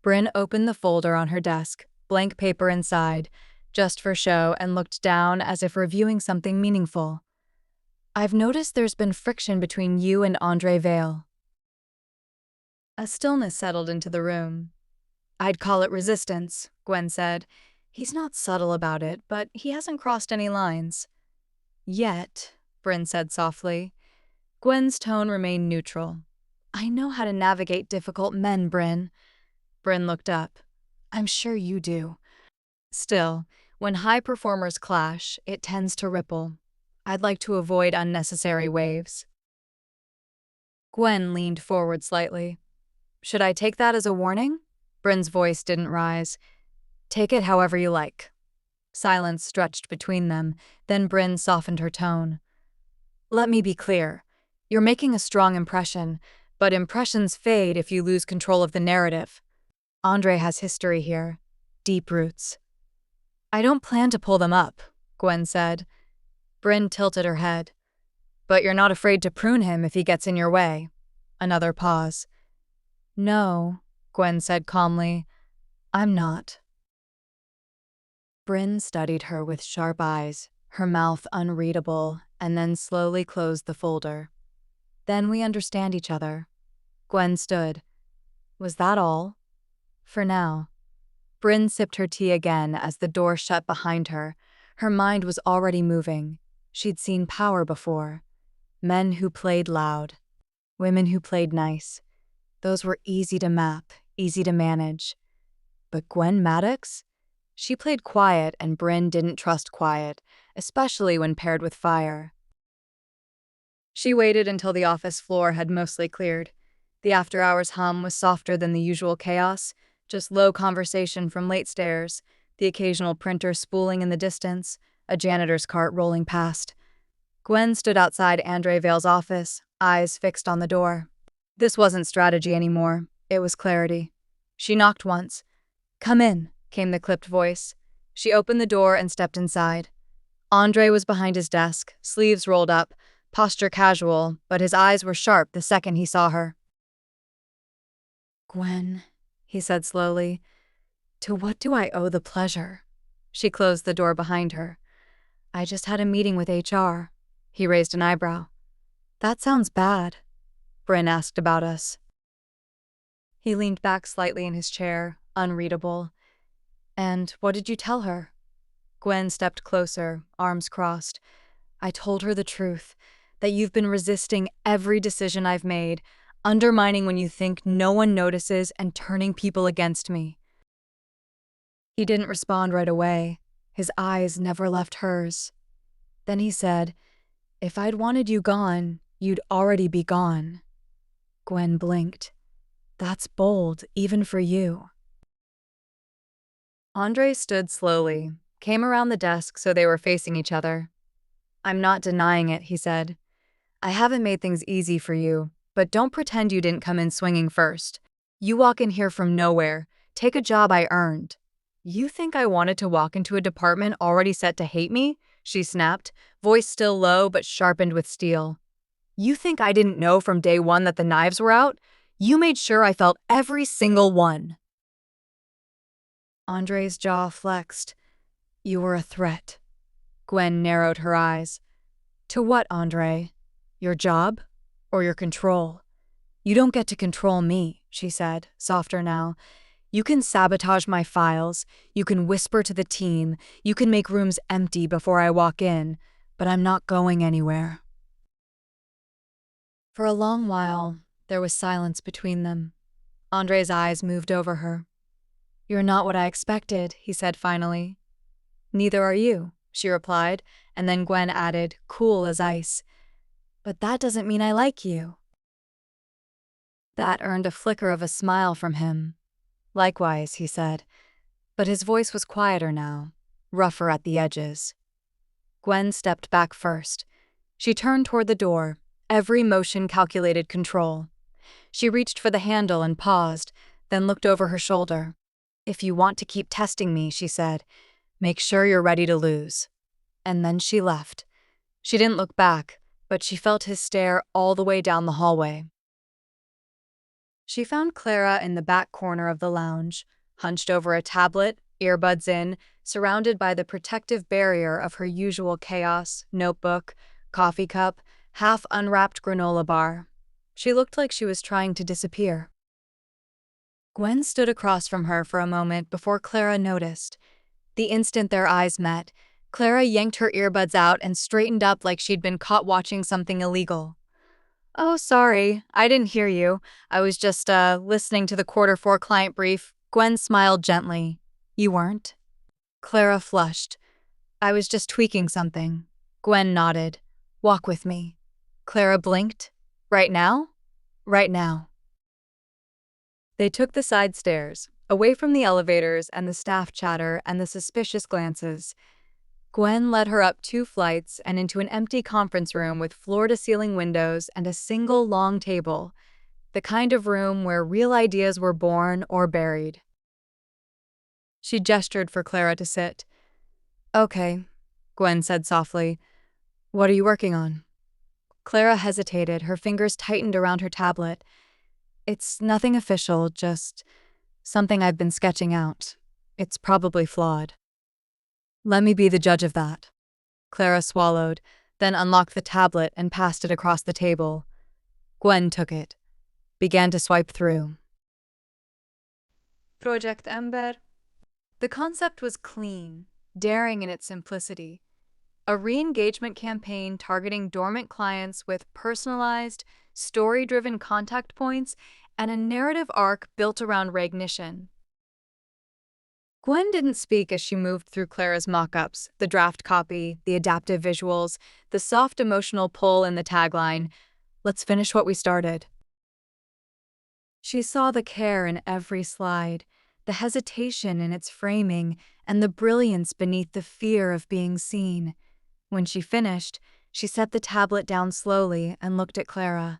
Bryn opened the folder on her desk, blank paper inside, just for show, and looked down as if reviewing something meaningful. "I've noticed there's been friction between you and André Vale." A stillness settled into the room. "I'd call it resistance," Gwen said. "He's not subtle about it, but he hasn't crossed any lines." "Yet," Bryn said softly. Gwen's tone remained neutral. "I know how to navigate difficult men, Bryn." Bryn looked up. "I'm sure you do." "Still, when high performers clash, it tends to ripple. I'd like to avoid unnecessary waves." Gwen leaned forward slightly. "Should I take that as a warning?" Bryn's voice didn't rise. "Take it however you like." Silence stretched between them, then Bryn softened her tone. "Let me be clear. You're making a strong impression, but impressions fade if you lose control of the narrative. André has history here. Deep roots." "I don't plan to pull them up," Gwen said. Bryn tilted her head. But you're not afraid to prune him if he gets in your way. Another pause. No, Gwen said calmly. I'm not. Bryn studied her with sharp eyes, her mouth unreadable, and then slowly closed the folder. Then we understand each other. Gwen stood. Was that all? For now. Bryn sipped her tea again as the door shut behind her. Her mind was already moving. She'd seen power before. Men who played loud. Women who played nice. Those were easy to map, easy to manage. But Gwen Maddox? She played quiet, and Bryn didn't trust quiet, especially when paired with fire. She waited until the office floor had mostly cleared. The after-hours hum was softer than the usual chaos, just low conversation from late stairs, the occasional printer spooling in the distance, a janitor's cart rolling past. Gwen stood outside André Vale's office, eyes fixed on the door. This wasn't strategy anymore. It was clarity. She knocked once. "Come in," came the clipped voice. She opened the door and stepped inside. André was behind his desk, sleeves rolled up, posture casual, but his eyes were sharp the second he saw her. "Gwen," he said slowly, "to what do I owe the pleasure?" She closed the door behind her. "I just had a meeting with HR." He raised an eyebrow. "That sounds bad." Bryn asked about us. He leaned back slightly in his chair, unreadable. "And what did you tell her?" Gwen stepped closer, arms crossed. "I told her the truth, that you've been resisting every decision I've made, undermining when you think no one notices and turning people against me." He didn't respond right away. His eyes never left hers. Then he said, "If I'd wanted you gone, you'd already be gone." Gwen blinked. "That's bold, even for you." André stood slowly, came around the desk so they were facing each other. "I'm not denying it," he said. "I haven't made things easy for you, but don't pretend you didn't come in swinging first. You walk in here from nowhere, take a job I earned." "You think I wanted to walk into a department already set to hate me?" she snapped, voice still low but sharpened with steel. "You think I didn't know from day one that the knives were out? You made sure I felt every single one." André's jaw flexed. "You were a threat." Gwen narrowed her eyes. "To what, André? Your job? Or your control?" "You don't get to control me," she said, softer now. "You can sabotage my files, you can whisper to the team, you can make rooms empty before I walk in, but I'm not going anywhere." For a long while, there was silence between them. André's eyes moved over her. "You're not what I expected," he said finally. "Neither are you," she replied, and then Gwen added, cool as ice, "But that doesn't mean I like you." That earned a flicker of a smile from him. "Likewise," he said, but his voice was quieter now, rougher at the edges. Gwen stepped back first. She turned toward the door, every motion calculated control. She reached for the handle and paused, then looked over her shoulder. "If you want to keep testing me," she said, "make sure you're ready to lose." And then she left. She didn't look back, but she felt his stare all the way down the hallway. She found Clara in the back corner of the lounge, hunched over a tablet, earbuds in, surrounded by the protective barrier of her usual chaos, notebook, coffee cup, half-unwrapped granola bar. She looked like she was trying to disappear. Gwen stood across from her for a moment before Clara noticed. The instant their eyes met, Clara yanked her earbuds out and straightened up like she'd been caught watching something illegal. "Oh, sorry, I didn't hear you. I was just, listening to the Q4 client brief." Gwen smiled gently. "You weren't?" Clara flushed. "I was just tweaking something." Gwen nodded. "Walk with me." Clara blinked. "Right now?" "Right now." They took the side stairs, away from the elevators and the staff chatter and the suspicious glances. Gwen led her up 2 flights and into an empty conference room with floor-to-ceiling windows and a single long table, the kind of room where real ideas were born or buried. She gestured for Clara to sit. "Okay," Gwen said softly. "What are you working on?" Clara hesitated, her fingers tightened around her tablet. It's nothing official, just something I've been sketching out. It's probably flawed. Let me be the judge of that. Clara swallowed, then unlocked the tablet and passed it across the table. Gwen took it, began to swipe through. Project Ember. The concept was clean, daring in its simplicity. A re-engagement campaign targeting dormant clients with personalized, story-driven contact points and a narrative arc built around recognition. Gwen didn't speak as she moved through Clara's mock-ups, the draft copy, the adaptive visuals, the soft emotional pull in the tagline, "Let's finish what we started." She saw the care in every slide, the hesitation in its framing, and the brilliance beneath the fear of being seen. When she finished, she set the tablet down slowly and looked at Clara.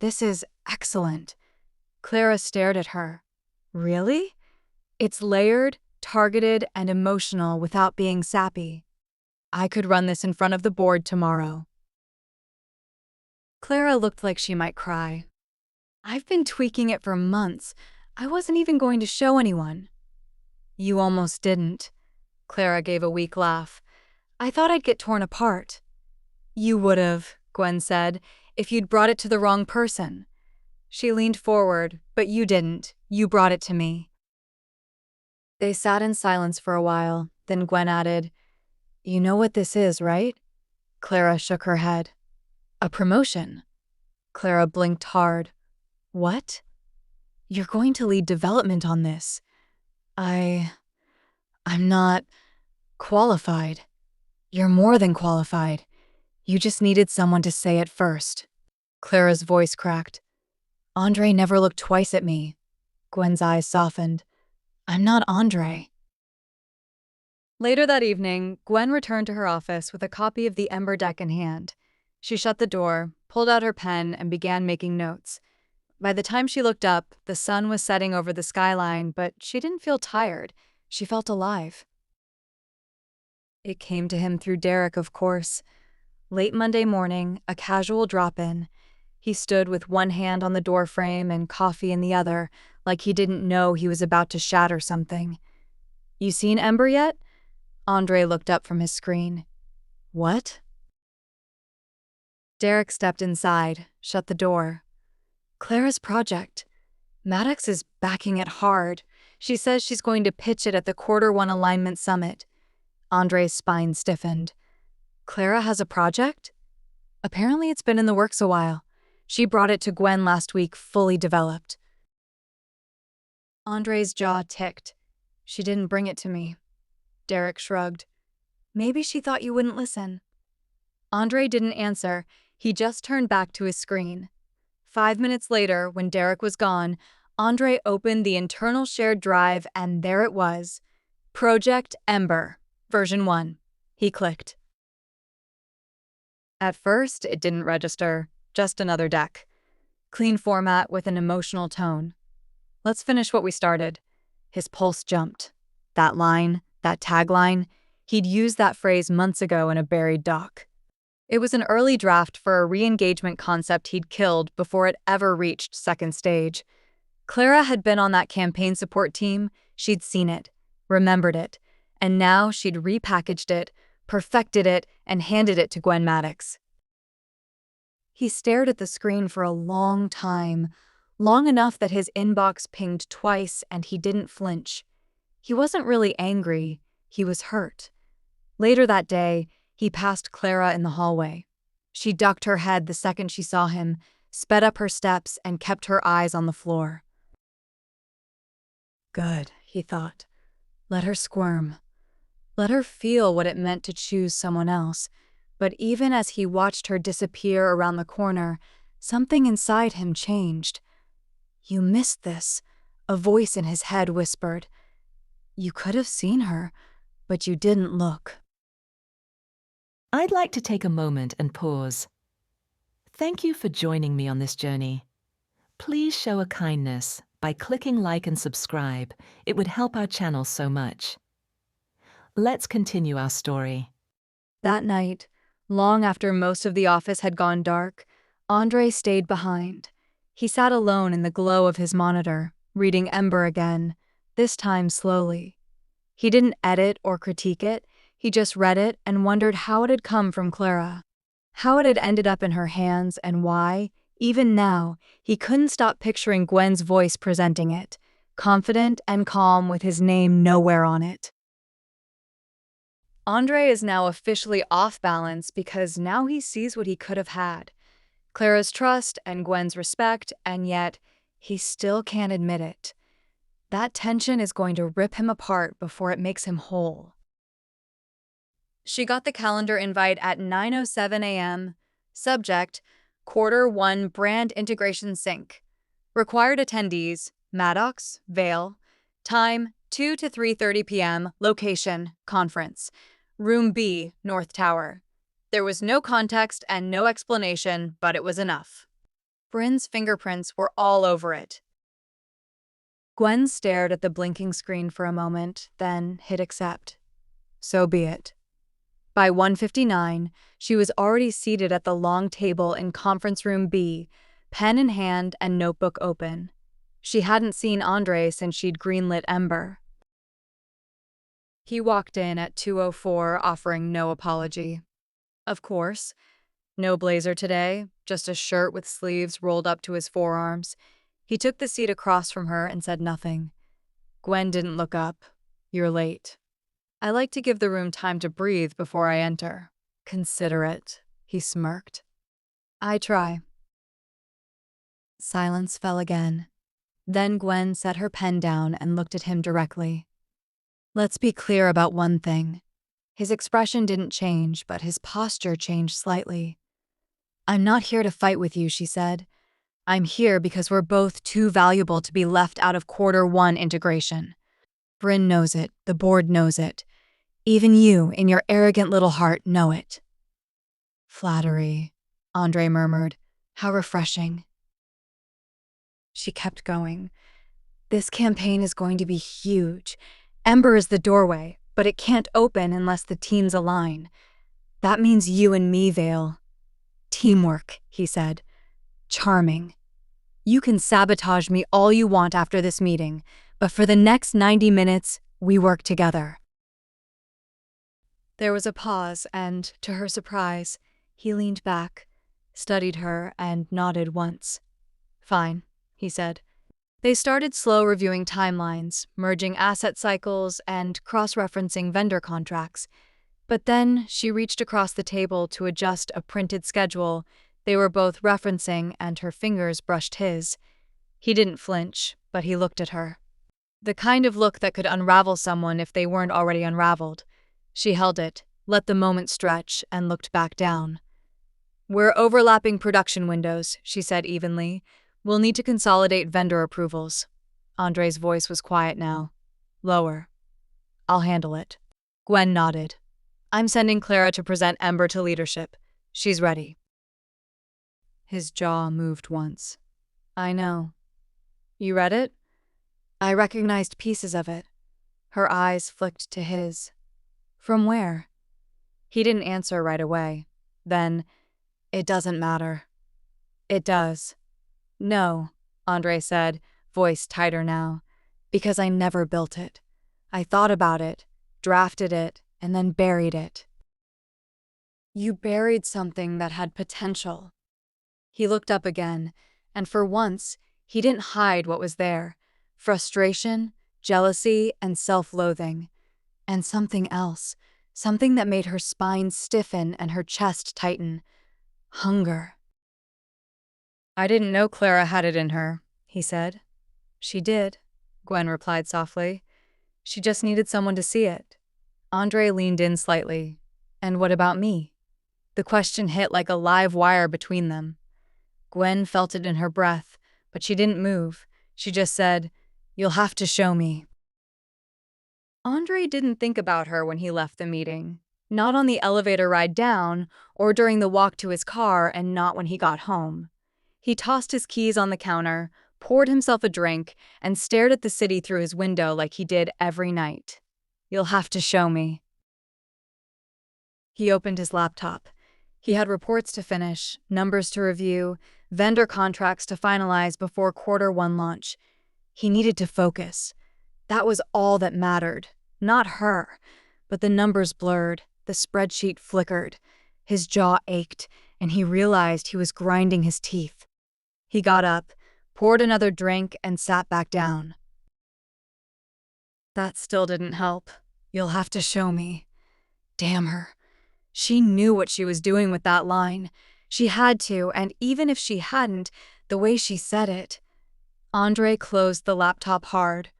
"This is excellent." Clara stared at her. "Really? It's layered, targeted, and emotional without being sappy. I could run this in front of the board tomorrow." Clara looked like she might cry. "I've been tweaking it for months. I wasn't even going to show anyone." "You almost didn't." Clara gave a weak laugh. "I thought I'd get torn apart." "You would've," Gwen said, "if you'd brought it to the wrong person." She leaned forward, "But you didn't. You brought it to me." They sat in silence for a while, then Gwen added, "You know what this is, right?" Clara shook her head. "A promotion." Clara blinked hard. "What?" "You're going to lead development on this." I'm not qualified." "You're more than qualified. You just needed someone to say it first." Clara's voice cracked. "André never looked twice at me." Gwen's eyes softened. "I'm not André." Later that evening, Gwen returned to her office with a copy of the Ember deck in hand. She shut the door, pulled out her pen, and began making notes. By the time she looked up, the sun was setting over the skyline, but she didn't feel tired. She felt alive. It came to him through Derek, of course. Late Monday morning, a casual drop-in. He stood with one hand on the doorframe and coffee in the other, like he didn't know he was about to shatter something. "You seen Ember yet?" André looked up from his screen. "What?" Derek stepped inside, shut the door. "Clara's project. Maddox is backing it hard. She says she's going to pitch it at the Q1 Alignment Summit." Andre's spine stiffened. "Clara has a project?" "Apparently it's been in the works a while. She brought it to Gwen last week, fully developed." Andre's jaw ticked. "She didn't bring it to me." Derek shrugged. "Maybe she thought you wouldn't listen." André didn't answer. He just turned back to his screen. 5 minutes later, when Derek was gone, André opened the internal shared drive, and there it was. Project Ember, version 1. He clicked. At first, it didn't register, just another deck. Clean format with an emotional tone. "Let's finish what we started." His pulse jumped. That line, that tagline, he'd used that phrase months ago in a buried doc. It was an early draft for a re-engagement concept he'd killed before it ever reached second stage. Clara had been on that campaign support team, she'd seen it, remembered it, and now she'd repackaged it, perfected it, and handed it to Gwen Maddox. He stared at the screen for a long time, long enough that his inbox pinged twice and he didn't flinch. He wasn't really angry, he was hurt. Later that day, he passed Clara in the hallway. She ducked her head the second she saw him, sped up her steps, and kept her eyes on the floor. Good, he thought. Let her squirm. Let her feel what it meant to choose someone else. But even as he watched her disappear around the corner, something inside him changed. "You missed this," a voice in his head whispered. "You could have seen her, but you didn't look." I'd like to take a moment and pause. Thank you for joining me on this journey. Please show a kindness by clicking like and subscribe. It would help our channel so much. Let's continue our story. That night, Long after most of the office had gone dark, André stayed behind. He sat alone in the glow of his monitor, reading Ember again, this time slowly. He didn't edit or critique it, he just read it and wondered how it had come from Clara. How it had ended up in her hands and why, even now, he couldn't stop picturing Gwen's voice presenting it, confident and calm with his name nowhere on it. André is now officially off balance because now he sees what he could have had. Clara's trust and Gwen's respect, and yet he still can't admit it. That tension is going to rip him apart before it makes him whole. She got the calendar invite at 9:07 a.m. Subject, Q1 Brand Integration Sync. Required attendees, Maddox, Vale. Time, 2 to 3:30 p.m. Location, Conference. Room B, North Tower. There was no context and no explanation, but it was enough. Bryn's fingerprints were all over it. Gwen stared at the blinking screen for a moment, then hit accept. So be it. By 1:59, she was already seated at the long table in Conference Room B, pen in hand and notebook open. She hadn't seen André since she'd greenlit Ember. He walked in at 2:04, offering no apology. Of course. No blazer today, just a shirt with sleeves rolled up to his forearms. He took the seat across from her and said nothing. Gwen didn't look up. You're late. I like to give the room time to breathe before I enter. Considerate, he smirked. I try. Silence fell again. Then Gwen set her pen down and looked at him directly. Let's be clear about one thing. His expression didn't change, but his posture changed slightly. I'm not here to fight with you, she said. I'm here because we're both too valuable to be left out of Q1 integration. Bryn knows it, the board knows it. Even you, in your arrogant little heart, know it. Flattery, André murmured. How refreshing. She kept going. This campaign is going to be huge. Ember is the doorway, but it can't open unless the teams align. That means you and me, Vale. Teamwork, he said. Charming. You can sabotage me all you want after this meeting, but for the next 90 minutes, we work together. There was a pause, and, to her surprise, he leaned back, studied her, and nodded once. Fine, he said. They started slow reviewing timelines, merging asset cycles, and cross-referencing vendor contracts. But then she reached across the table to adjust a printed schedule they were both referencing, and her fingers brushed his. He didn't flinch, but he looked at her. The kind of look that could unravel someone if they weren't already unraveled. She held it, let the moment stretch, and looked back down. We're overlapping production windows, she said evenly. We'll need to consolidate vendor approvals. André's voice was quiet now. Lower. I'll handle it. Gwen nodded. I'm sending Clara to present Ember to leadership. She's ready. His jaw moved once. I know. You read it? I recognized pieces of it. Her eyes flicked to his. From where? He didn't answer right away. Then, it doesn't matter. It does. No, André said, voice tighter now, because I never built it. I thought about it, drafted it, and then buried it. You buried something that had potential. He looked up again, and for once, he didn't hide what was there. Frustration, jealousy, and self-loathing. And something else, something that made her spine stiffen and her chest tighten. Hunger. I didn't know Clara had it in her, he said. She did, Gwen replied softly. She just needed someone to see it. André leaned in slightly. And what about me? The question hit like a live wire between them. Gwen felt it in her breath, but she didn't move. She just said, You'll have to show me. André didn't think about her when he left the meeting. Not on the elevator ride down, or during the walk to his car, and not when he got home. He tossed his keys on the counter, poured himself a drink, and stared at the city through his window like he did every night. You'll have to show me. He opened his laptop. He had reports to finish, numbers to review, vendor contracts to finalize before Q1 launch. He needed to focus. That was all that mattered. Not her. But the numbers blurred, the spreadsheet flickered. His jaw ached, and he realized he was grinding his teeth. He got up, poured another drink, and sat back down. That still didn't help. You'll have to show me. Damn her. She knew what she was doing with that line. She had to, and even if she hadn't, the way she said it. André closed the laptop hard.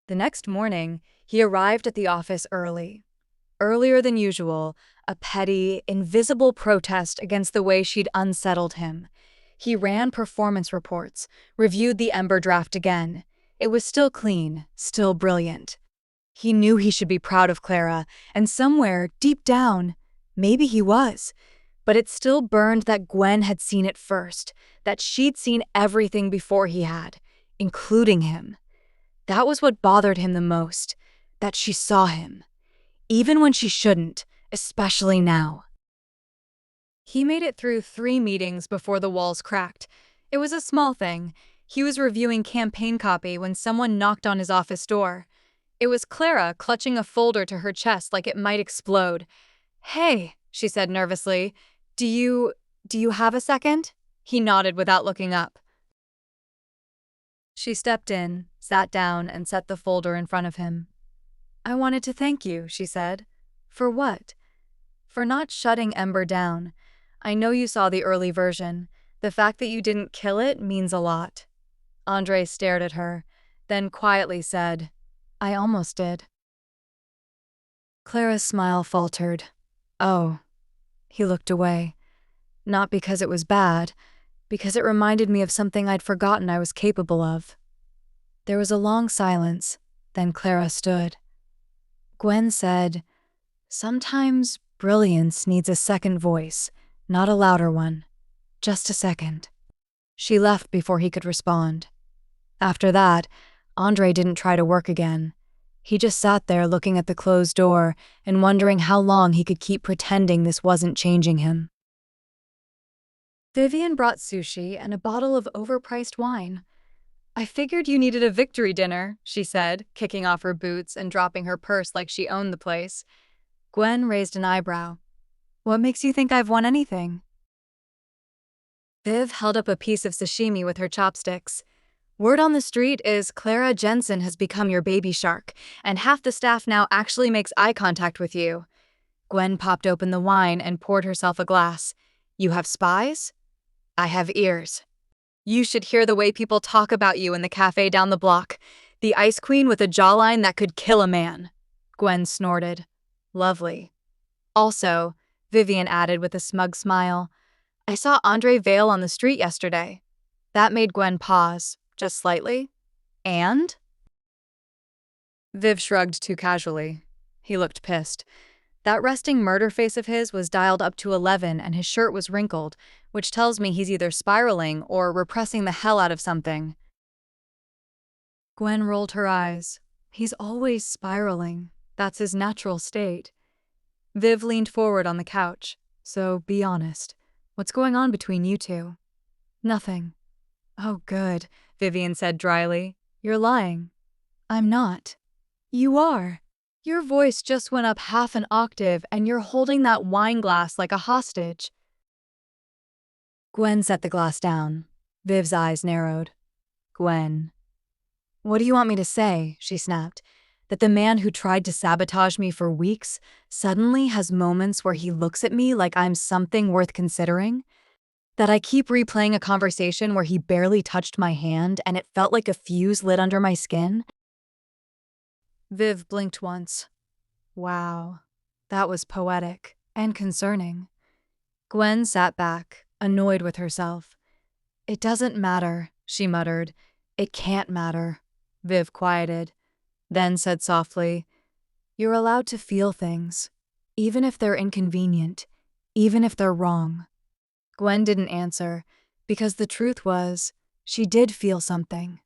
The next morning, he arrived at the office early. Earlier than usual, a petty, invisible protest against the way she'd unsettled him. He ran performance reports, reviewed the Ember draft again. It was still clean, still brilliant. He knew he should be proud of Clara, and somewhere, deep down, maybe he was. But it still burned that Gwen had seen it first, that she'd seen everything before he had, including him. That was what bothered him the most, that she saw him. Even when she shouldn't, especially now. He made it through 3 meetings before the walls cracked. It was a small thing. He was reviewing campaign copy when someone knocked on his office door. It was Clara, clutching a folder to her chest like it might explode. "Hey," she said nervously, Do you have a second?" He nodded without looking up. She stepped in, sat down, and set the folder in front of him. "I wanted to thank you," she said. "For what?" "For not shutting Ember down. I know you saw the early version. The fact that you didn't kill it means a lot." André stared at her, then quietly said, "I almost did." Clara's smile faltered. "Oh." He looked away. Not because it was bad, because it reminded me of something I'd forgotten I was capable of. There was a long silence, then Clara stood. Gwen said, "Sometimes brilliance needs a second voice, not a louder one. Just a second." She left before he could respond. After that, André didn't try to work again. He just sat there looking at the closed door and wondering how long he could keep pretending this wasn't changing him. Vivian brought sushi and a bottle of overpriced wine. "I figured you needed a victory dinner," she said, kicking off her boots and dropping her purse like she owned the place. Gwen raised an eyebrow. "What makes you think I've won anything?" Viv held up a piece of sashimi with her chopsticks. "Word on the street is Clara Jensen has become your baby shark, and half the staff now actually makes eye contact with you." Gwen popped open the wine and poured herself a glass. "You have spies?" "I have ears. You should hear the way people talk about you in the cafe down the block. The ice queen with a jawline that could kill a man." Gwen snorted. "Lovely." "Also," Vivian added with a smug smile, "I saw André Vale on the street yesterday." That made Gwen pause, just slightly. "And?" Viv shrugged too casually. He looked pissed. That resting murder face of his was dialed up to 11 and his shirt was wrinkled, which tells me he's either spiraling or repressing the hell out of something. Gwen rolled her eyes. "He's always spiraling. That's his natural state." Viv leaned forward on the couch. "So be honest. What's going on between you two?" "Nothing." "Oh, good," Vivian said dryly. "You're lying." "I'm not." "You are. Your voice just went up half an octave and you're holding that wine glass like a hostage." Gwen set the glass down. Viv's eyes narrowed. "Gwen." "What do you want me to say?" she snapped. "That the man who tried to sabotage me for weeks suddenly has moments where he looks at me like I'm something worth considering? That I keep replaying a conversation where he barely touched my hand and it felt like a fuse lit under my skin?" Viv blinked once. Wow, that was poetic and concerning. Gwen sat back, annoyed with herself. "It doesn't matter," she muttered. "It can't matter." Viv quieted, then said softly, "You're allowed to feel things, even if they're inconvenient, even if they're wrong." Gwen didn't answer, because the truth was, she did feel something.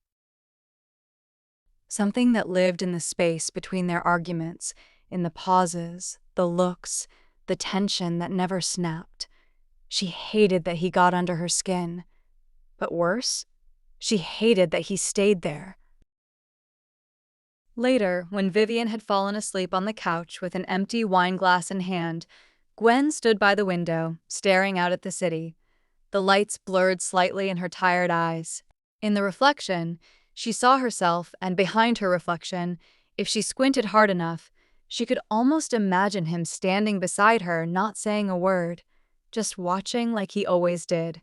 Something that lived in the space between their arguments, in the pauses, the looks, the tension that never snapped. She hated that he got under her skin. But worse, she hated that he stayed there. Later, when Vivian had fallen asleep on the couch with an empty wine glass in hand, Gwen stood by the window, staring out at the city. The lights blurred slightly in her tired eyes. In the reflection, she saw herself, and behind her reflection, if she squinted hard enough, she could almost imagine him standing beside her, not saying a word, just watching like he always did.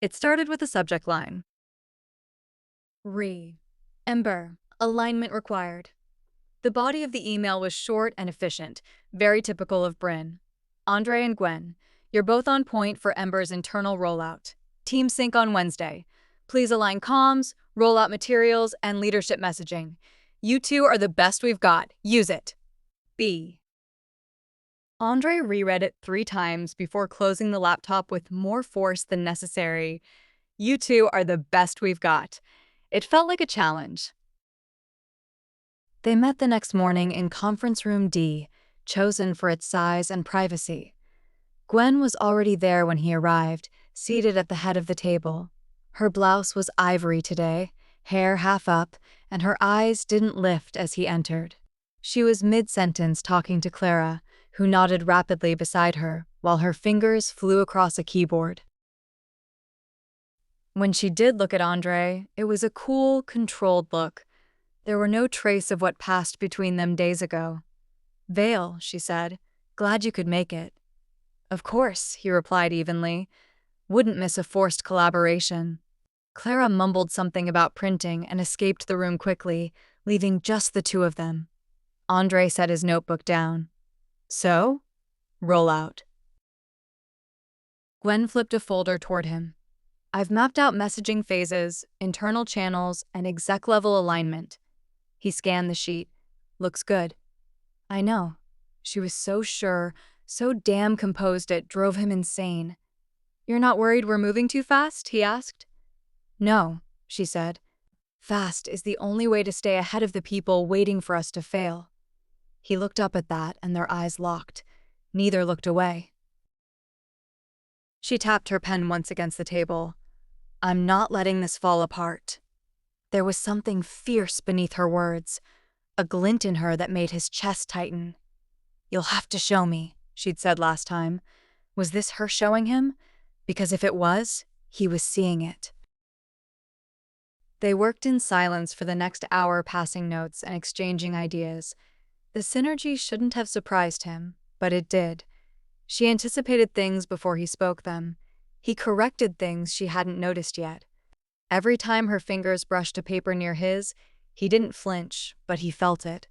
It started with a subject line. Ember, alignment required. The body of the email was short and efficient, very typical of Bryn. André and Gwen, you're both on point for Ember's internal rollout. Team sync on Wednesday. Please align comms, rollout materials, and leadership messaging. You two are the best we've got. Use it. B. André reread it 3 times before closing the laptop with more force than necessary. You two are the best we've got. It felt like a challenge. They met the next morning in Conference Room D, chosen for its size and privacy. Gwen was already there when he arrived, seated at the head of the table. Her blouse was ivory today, hair half up, and her eyes didn't lift as he entered. She was mid-sentence talking to Clara, who nodded rapidly beside her, while her fingers flew across a keyboard. When she did look at André, it was a cool, controlled look. There were no trace of what passed between them days ago. "Vale," she said, "glad you could make it." "Of course," he replied evenly. "Wouldn't miss a forced collaboration." Clara mumbled something about printing and escaped the room quickly, leaving just the two of them. André set his notebook down. "So? Roll out." Gwen flipped a folder toward him. "I've mapped out messaging phases, internal channels, and exec-level alignment." He scanned the sheet. "Looks good." "I know." She was so sure, so damn composed it drove him insane. "You're not worried we're moving too fast?" he asked. "No," she said. "Fast is the only way to stay ahead of the people waiting for us to fail." He looked up at that, and their eyes locked. Neither looked away. She tapped her pen once against the table. "I'm not letting this fall apart." There was something fierce beneath her words, a glint in her that made his chest tighten. "You'll have to show me," she'd said last time. Was this her showing him? Because if it was, he was seeing it. They worked in silence for the next hour, passing notes and exchanging ideas. The synergy shouldn't have surprised him, but it did. She anticipated things before he spoke them. He corrected things she hadn't noticed yet. Every time her fingers brushed a paper near his, he didn't flinch, but he felt it.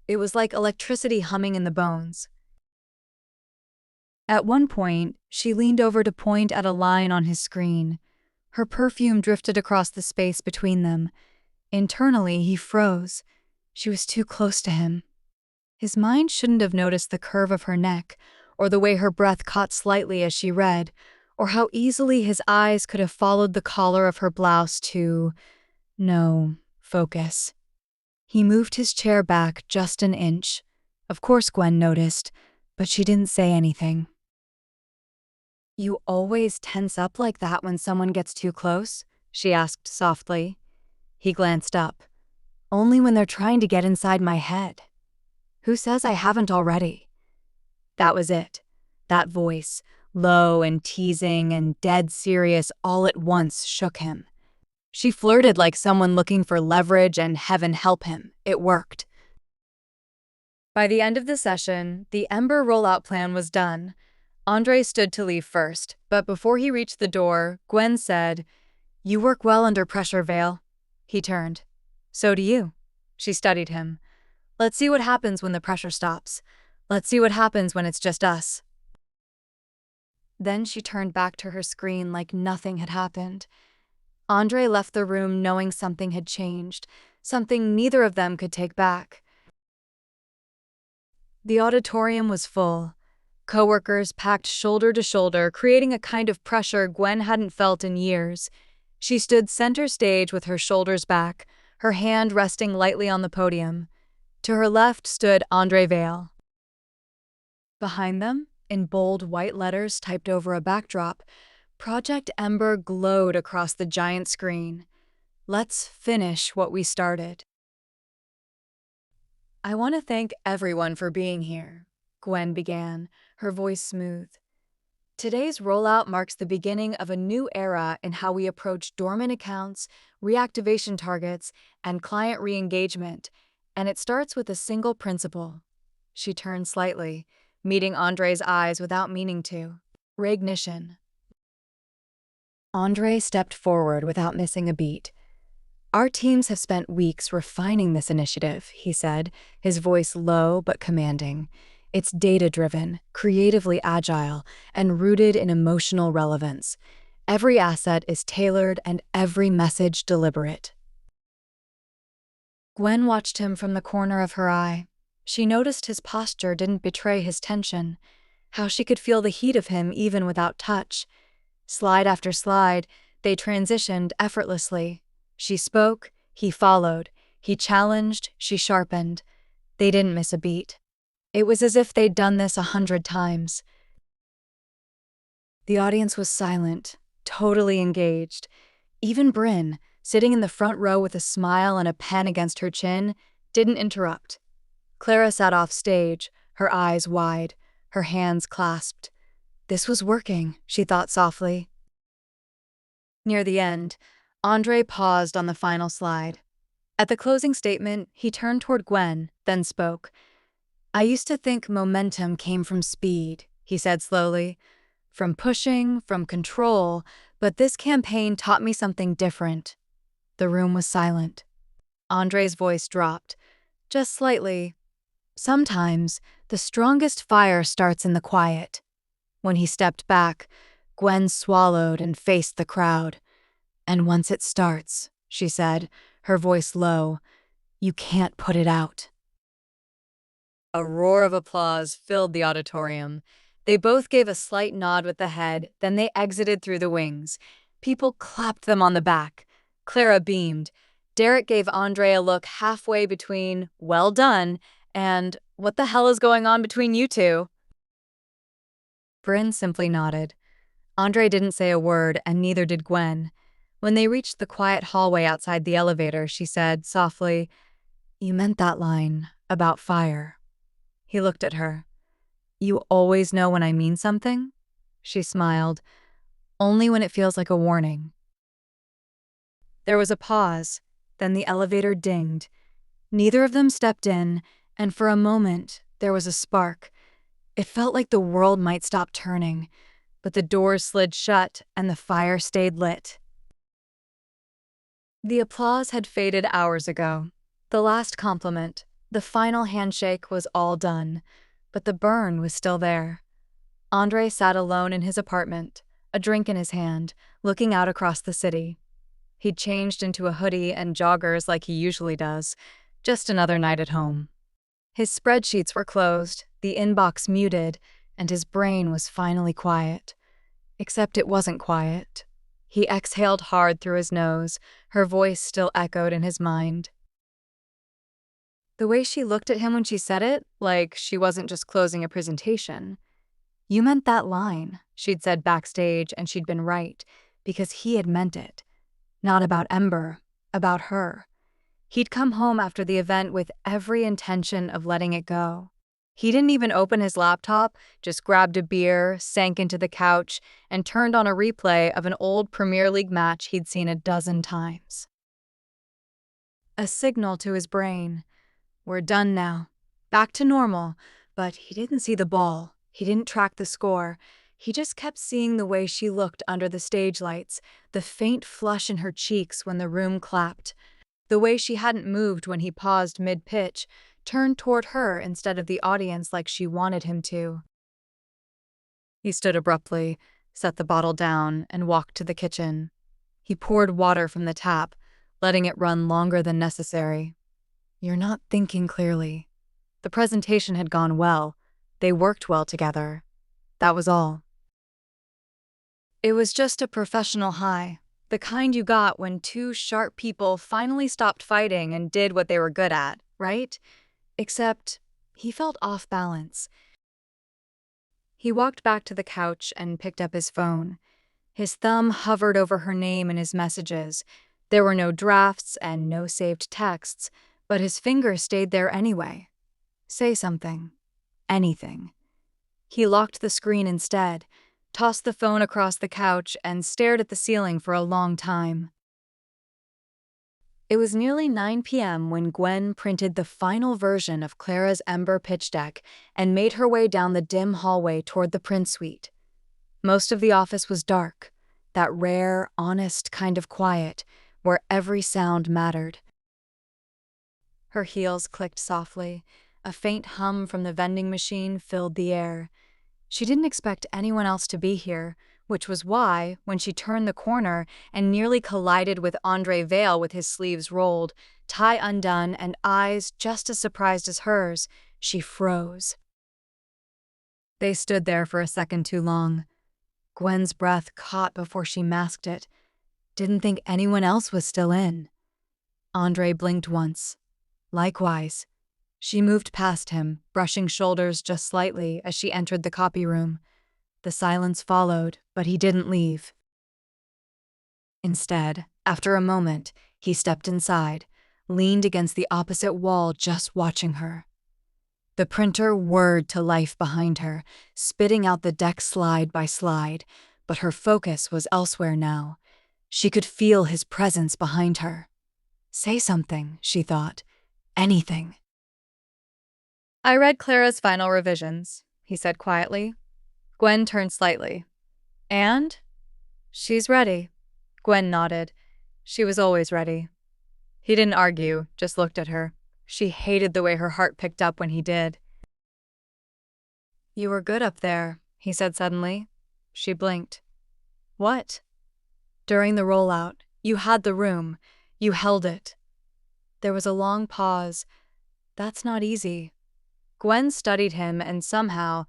It was like electricity humming in the bones. At one point, she leaned over to point at a line on his screen. Her perfume drifted across the space between them. Internally, he froze. She was too close to him. His mind shouldn't have noticed the curve of her neck, or the way her breath caught slightly as she read, or how easily his eyes could have followed the collar of her blouse to, no, focus. He moved his chair back just an inch. Of course Gwen noticed, but she didn't say anything. "You always tense up like that when someone gets too close?" she asked softly. He glanced up. "Only when they're trying to get inside my head." "Who says I haven't already?" That was it. That voice, low and teasing and dead serious all at once, shook him. She flirted like someone looking for leverage, and heaven help him, it worked. By the end of the session, the Ember rollout plan was done. André stood to leave first, but before he reached the door, Gwen said, "You work well under pressure, Vale." He turned. "So do you." She studied him. "Let's see what happens when the pressure stops. Let's see what happens when it's just us." Then she turned back to her screen like nothing had happened. André left the room knowing something had changed, something neither of them could take back. The auditorium was full. Coworkers packed shoulder to shoulder, creating a kind of pressure Gwen hadn't felt in years. She stood center stage with her shoulders back, her hand resting lightly on the podium. To her left stood André Vale. Behind them, in bold white letters typed over a backdrop, Project Ember glowed across the giant screen. Let's finish what we started. I want to thank everyone for being here, Gwen began, her voice smooth. Today's rollout marks the beginning of a new era in how we approach dormant accounts, reactivation targets, and client re-engagement, and it starts with a single principle. She turned slightly, meeting Andre's eyes without meaning to. Reignition. Andre stepped forward without missing a beat. Our teams have spent weeks refining this initiative, he said, his voice low but commanding. It's data-driven, creatively agile, and rooted in emotional relevance. Every asset is tailored and every message deliberate. Gwen watched him from the corner of her eye. She noticed his posture didn't betray his tension, how she could feel the heat of him even without touch. Slide after slide, they transitioned effortlessly. She spoke, he followed. He challenged, she sharpened. They didn't miss a beat. It was as if they'd done this 100 times. The audience was silent, totally engaged. Even Bryn, sitting in the front row with a smile and a pen against her chin, didn't interrupt. Clara sat off stage, her eyes wide, her hands clasped. This was working, she thought softly. Near the end, André paused on the final slide. At the closing statement, he turned toward Gwen, then spoke. I used to think momentum came from speed, he said slowly. From pushing, from control, but this campaign taught me something different. The room was silent. Andre's voice dropped, just slightly. Sometimes, the strongest fire starts in the quiet. When he stepped back, Gwen swallowed and faced the crowd. And once it starts, she said, her voice low, you can't put it out. A roar of applause filled the auditorium. They both gave a slight nod with the head, then they exited through the wings. People clapped them on the back. Clara beamed. Derek gave Andre a look halfway between, well done, and what the hell is going on between you two? Bryn simply nodded. Andre didn't say a word, and neither did Gwen. When they reached the quiet hallway outside the elevator, she said, softly, You meant that line about fire. He looked at her. You always know when I mean something? She smiled. Only when it feels like a warning. There was a pause, then the elevator dinged. Neither of them stepped in, and for a moment, there was a spark. It felt like the world might stop turning, but the doors slid shut and the fire stayed lit. The applause had faded hours ago. The last compliment, the final handshake was all done, but the burn was still there. Andre sat alone in his apartment, a drink in his hand, looking out across the city. He'd changed into a hoodie and joggers like he usually does, just another night at home. His spreadsheets were closed, the inbox muted, and his brain was finally quiet. Except it wasn't quiet. He exhaled hard through his nose, her voice still echoed in his mind. The way she looked at him when she said it, like she wasn't just closing a presentation. You meant that line, she'd said backstage, and she'd been right, because he had meant it. Not about Ember, about her. He'd come home after the event with every intention of letting it go. He didn't even open his laptop, just grabbed a beer, sank into the couch, and turned on a replay of an old Premier League match he'd seen a dozen times. A signal to his brain. We're done now. Back to normal. But he didn't see the ball. He didn't track the score. He just kept seeing the way she looked under the stage lights, the faint flush in her cheeks when the room clapped, the way she hadn't moved when he paused mid-pitch, turned toward her instead of the audience like she wanted him to. He stood abruptly, set the bottle down, and walked to the kitchen. He poured water from the tap, letting it run longer than necessary. You're not thinking clearly. The presentation had gone well. They worked well together. That was all. It was just a professional high, the kind you got when two sharp people finally stopped fighting and did what they were good at, right? Except he felt off balance. He walked back to the couch and picked up his phone. His thumb hovered over her name and his messages. There were no drafts and no saved texts, but his finger stayed there anyway. Say something. Anything. He locked the screen instead, tossed the phone across the couch, and stared at the ceiling for a long time. It was nearly 9 p.m. when Gwen printed the final version of Clara's Ember pitch deck and made her way down the dim hallway toward the print suite. Most of the office was dark, that rare, honest kind of quiet where every sound mattered. Her heels clicked softly. A faint hum from the vending machine filled the air. She didn't expect anyone else to be here, which was why, when she turned the corner and nearly collided with André Vale with his sleeves rolled, tie undone, and eyes just as surprised as hers, she froze. They stood there for a second too long. Gwen's breath caught before she masked it. Didn't think anyone else was still in. André blinked once. Likewise. She moved past him, brushing shoulders just slightly as she entered the copy room. The silence followed, but he didn't leave. Instead, after a moment, he stepped inside, leaned against the opposite wall just watching her. The printer whirred to life behind her, spitting out the deck slide by slide, but her focus was elsewhere now. She could feel his presence behind her. Say something, she thought. Anything. I read Clara's final revisions, he said quietly. Gwen turned slightly. And? She's ready. Gwen nodded. She was always ready. He didn't argue, just looked at her. She hated the way her heart picked up when he did. You were good up there, he said suddenly. She blinked. What? During the rollout, you had the room. You held it. There was a long pause. That's not easy. Gwen studied him, and somehow,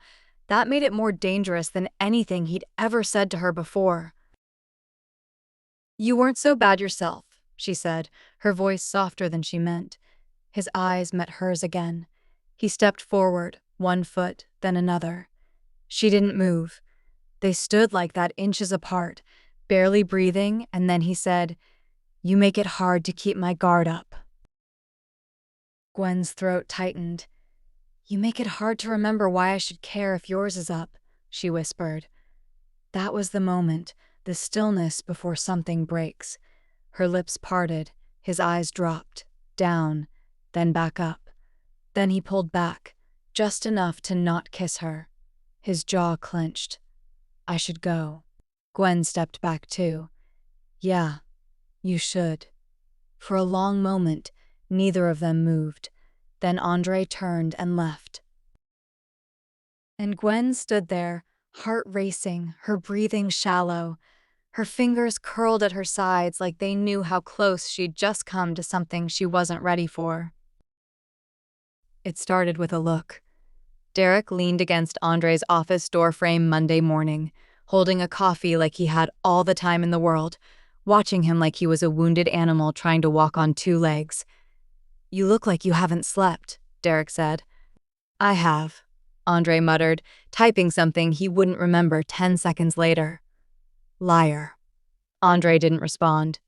that made it more dangerous than anything he'd ever said to her before. You weren't so bad yourself, she said, her voice softer than she meant. His eyes met hers again. He stepped forward, one foot, then another. She didn't move. They stood like that inches apart, barely breathing, and then he said, You make it hard to keep my guard up. Gwen's throat tightened. You make it hard to remember why I should care if yours is up, she whispered. That was the moment, the stillness before something breaks. Her lips parted, his eyes dropped, down, then back up. Then he pulled back, just enough to not kiss her. His jaw clenched. I should go. Gwen stepped back too. Yeah, you should. For a long moment, neither of them moved. Then André turned and left. And Gwen stood there, heart racing, her breathing shallow. Her fingers curled at her sides like they knew how close she'd just come to something she wasn't ready for. It started with a look. Derek leaned against André's office doorframe Monday morning, holding a coffee like he had all the time in the world, watching him like he was a wounded animal trying to walk on two legs. You look like you haven't slept, Derek said. I have, André muttered, typing something he wouldn't remember 10 seconds later. Liar. André didn't respond.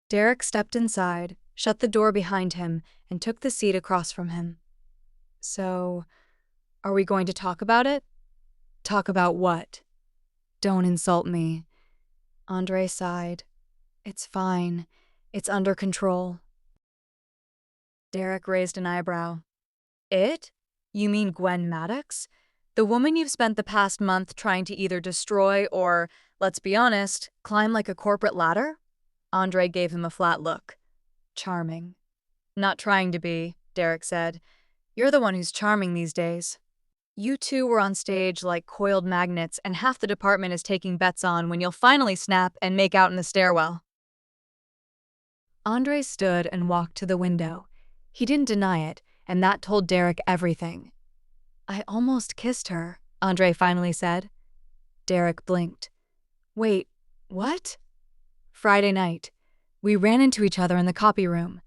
Derek stepped inside, shut the door behind him, and took the seat across from him. So, are we going to talk about it? Talk about what? Don't insult me. André sighed. It's fine. It's under control. Derek raised an eyebrow. It? You mean Gwen Maddox? The woman you've spent the past month trying to either destroy or, let's be honest, climb like a corporate ladder? André gave him a flat look. Charming. Not trying to be, Derek said. You're the one who's charming these days. You two were on stage like coiled magnets, and half the department is taking bets on when you'll finally snap and make out in the stairwell. André stood and walked to the window. He didn't deny it, and that told Derek everything. I almost kissed her, André finally said. Derek blinked. Wait, what? Friday night. We ran into each other in the copy room.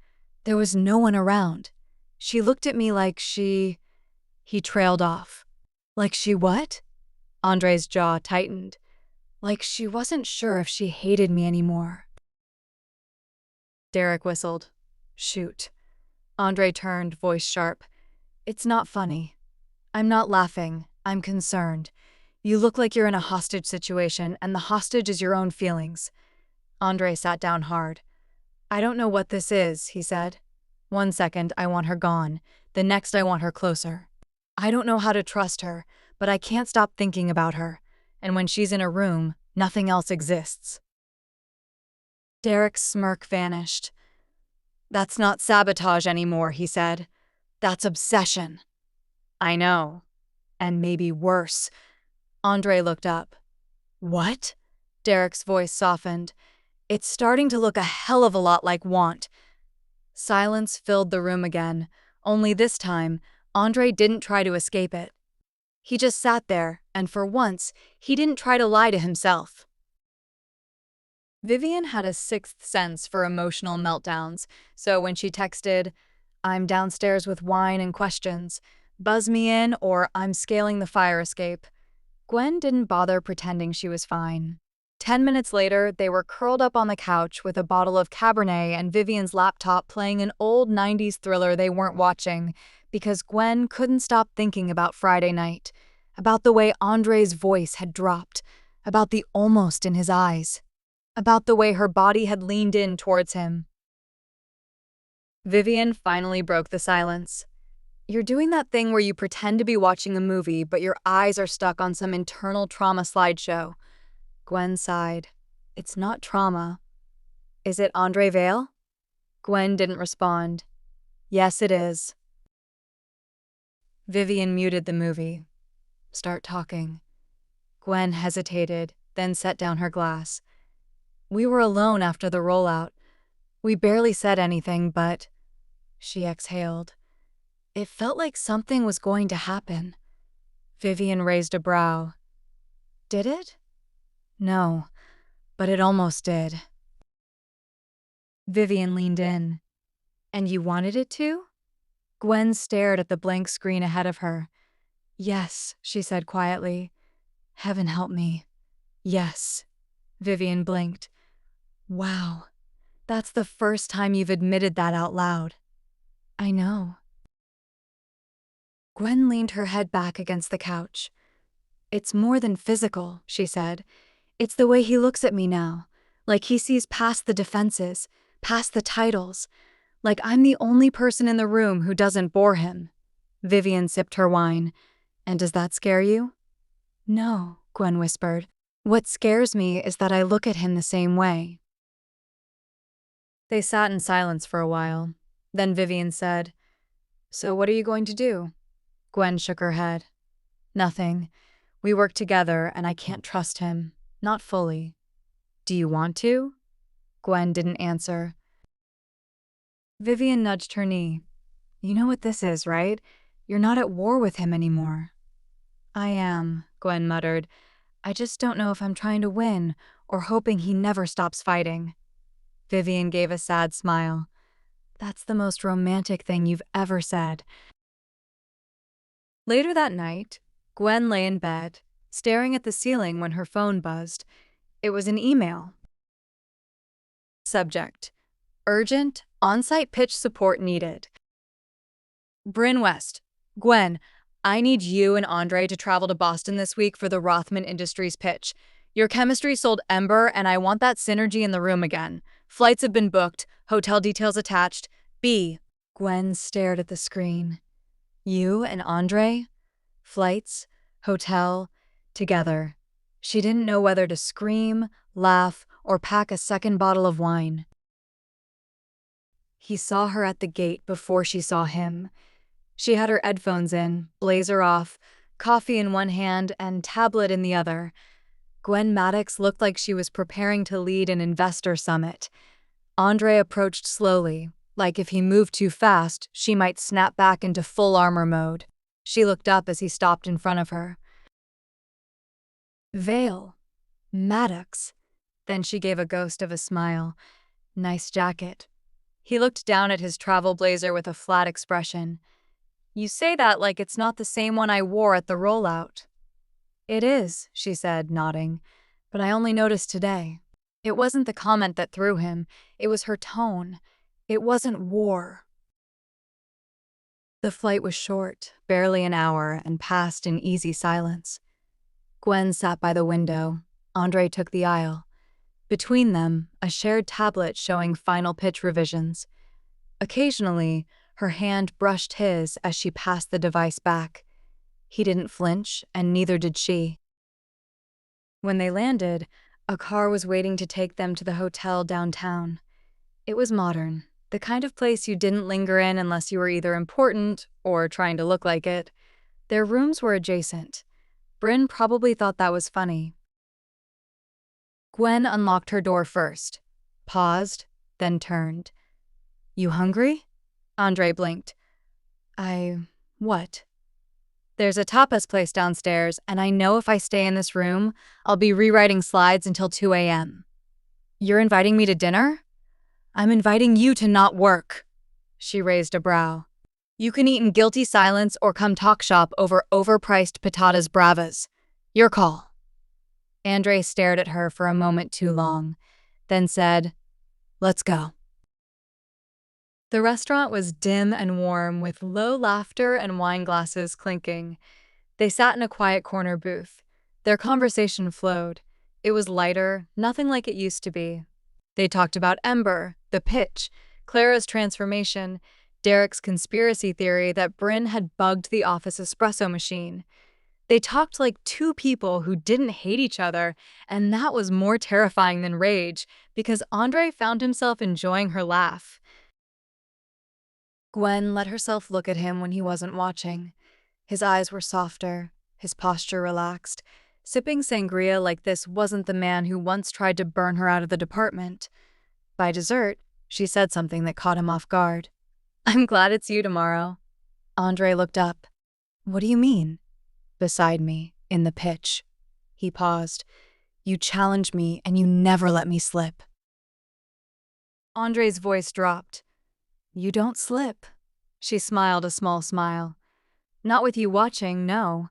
There was no one around. She looked at me like she... He trailed off. Like she what? Andre's jaw tightened. Like she wasn't sure if she hated me anymore. Derek whistled. Shoot. Andre turned, voice sharp. It's not funny. I'm not laughing. I'm concerned. You look like you're in a hostage situation, and the hostage is your own feelings. Andre sat down hard. I don't know what this is, he said. One second, I want her gone. The next, I want her closer. I don't know how to trust her, but I can't stop thinking about her. And when she's in a room, nothing else exists. Derek's smirk vanished. That's not sabotage anymore, he said. That's obsession. I know. And maybe worse. Andre looked up. What? Derek's voice softened. It's starting to look a hell of a lot like want. Silence filled the room again, only this time, Andre didn't try to escape it. He just sat there, and for once, he didn't try to lie to himself. Vivian had a sixth sense for emotional meltdowns, so when she texted, I'm downstairs with wine and questions, buzz me in or I'm scaling the fire escape, Gwen didn't bother pretending she was fine. 10 minutes later, they were curled up on the couch with a bottle of Cabernet and Vivian's laptop playing an old 90s thriller they weren't watching because Gwen couldn't stop thinking about Friday night, about the way Andre's voice had dropped, about the almost in his eyes, about the way her body had leaned in towards him. Vivian finally broke the silence. You're doing that thing where you pretend to be watching a movie, but your eyes are stuck on some internal trauma slideshow. Gwen sighed. It's not trauma. Is it Andre Vale? Gwen didn't respond. Yes, it is. Vivian muted the movie. Start talking. Gwen hesitated, then set down her glass. We were alone after the rollout. We barely said anything, but... She exhaled. It felt like something was going to happen. Vivian raised a brow. Did it? No, but it almost did. Vivian leaned in. And you wanted it to? Gwen stared at the blank screen ahead of her. Yes, she said quietly. Heaven help me. Yes. Vivian blinked. Wow, that's the first time you've admitted that out loud. I know. Gwen leaned her head back against the couch. It's more than physical, she said. It's the way he looks at me now, like he sees past the defenses, past the titles, like I'm the only person in the room who doesn't bore him. Vivian sipped her wine. And does that scare you? No, Gwen whispered. What scares me is that I look at him the same way. They sat in silence for a while. Then Vivian said, So what are you going to do? Gwen shook her head. Nothing. We work together and I can't trust him. Not fully. Do you want to? Gwen didn't answer. Vivian nudged her knee. You know what this is, right? You're not at war with him anymore. I am, Gwen muttered. I just don't know if I'm trying to win or hoping he never stops fighting. Vivian gave a sad smile. That's the most romantic thing you've ever said. Later that night, Gwen lay in bed, staring at the ceiling when her phone buzzed. It was an email. Subject: Urgent, on-site pitch support needed. Bryn West. Gwen, I need you and Andre to travel to Boston this week for the Rothman Industries pitch. Your chemistry sold Ember, and I want that synergy in the room again. Flights have been booked, hotel details attached. B. Gwen stared at the screen. You and Andre? Flights, hotel, together. She didn't know whether to scream, laugh, or pack a second bottle of wine. He saw her at the gate before she saw him. She had her headphones in, blazer off, coffee in one hand and tablet in the other. Gwen Maddox looked like she was preparing to lead an investor summit. Andre approached slowly, like if he moved too fast, she might snap back into full armor mode. She looked up as he stopped in front of her. Vale. Maddox. Then she gave a ghost of a smile. Nice jacket. He looked down at his travel blazer with a flat expression. You say that like it's not the same one I wore at the rollout. It is, she said, nodding, but I only noticed today. It wasn't the comment that threw him, it was her tone. It wasn't war. The flight was short, barely an hour, and passed in easy silence. Gwen sat by the window. André took the aisle. Between them, a shared tablet showing final pitch revisions. Occasionally, her hand brushed his as she passed the device back. He didn't flinch, and neither did she. When they landed, a car was waiting to take them to the hotel downtown. It was modern, the kind of place you didn't linger in unless you were either important or trying to look like it. Their rooms were adjacent. Bryn probably thought that was funny. Gwen unlocked her door first, paused, then turned. You hungry? André blinked. What? There's a tapas place downstairs, and I know if I stay in this room, I'll be rewriting slides until 2 a.m. You're inviting me to dinner? I'm inviting you to not work. She raised a brow. You can eat in guilty silence or come talk shop over overpriced patatas bravas. Your call. André stared at her for a moment too long, then said, Let's go. The restaurant was dim and warm, with low laughter and wine glasses clinking. They sat in a quiet corner booth. Their conversation flowed. It was lighter, nothing like it used to be. They talked about Ember, the pitch, Clara's transformation, Derek's conspiracy theory that Bryn had bugged the office espresso machine. They talked like two people who didn't hate each other, and that was more terrifying than rage, because André found himself enjoying her laugh. Gwen let herself look at him when he wasn't watching. His eyes were softer, his posture relaxed. Sipping sangria like this wasn't the man who once tried to burn her out of the department. By dessert, she said something that caught him off guard. I'm glad it's you tomorrow. André looked up. What do you mean? Beside me, in the pitch. He paused. You challenge me and you never let me slip. André's voice dropped. You don't slip. She smiled a small smile. Not with you watching, no.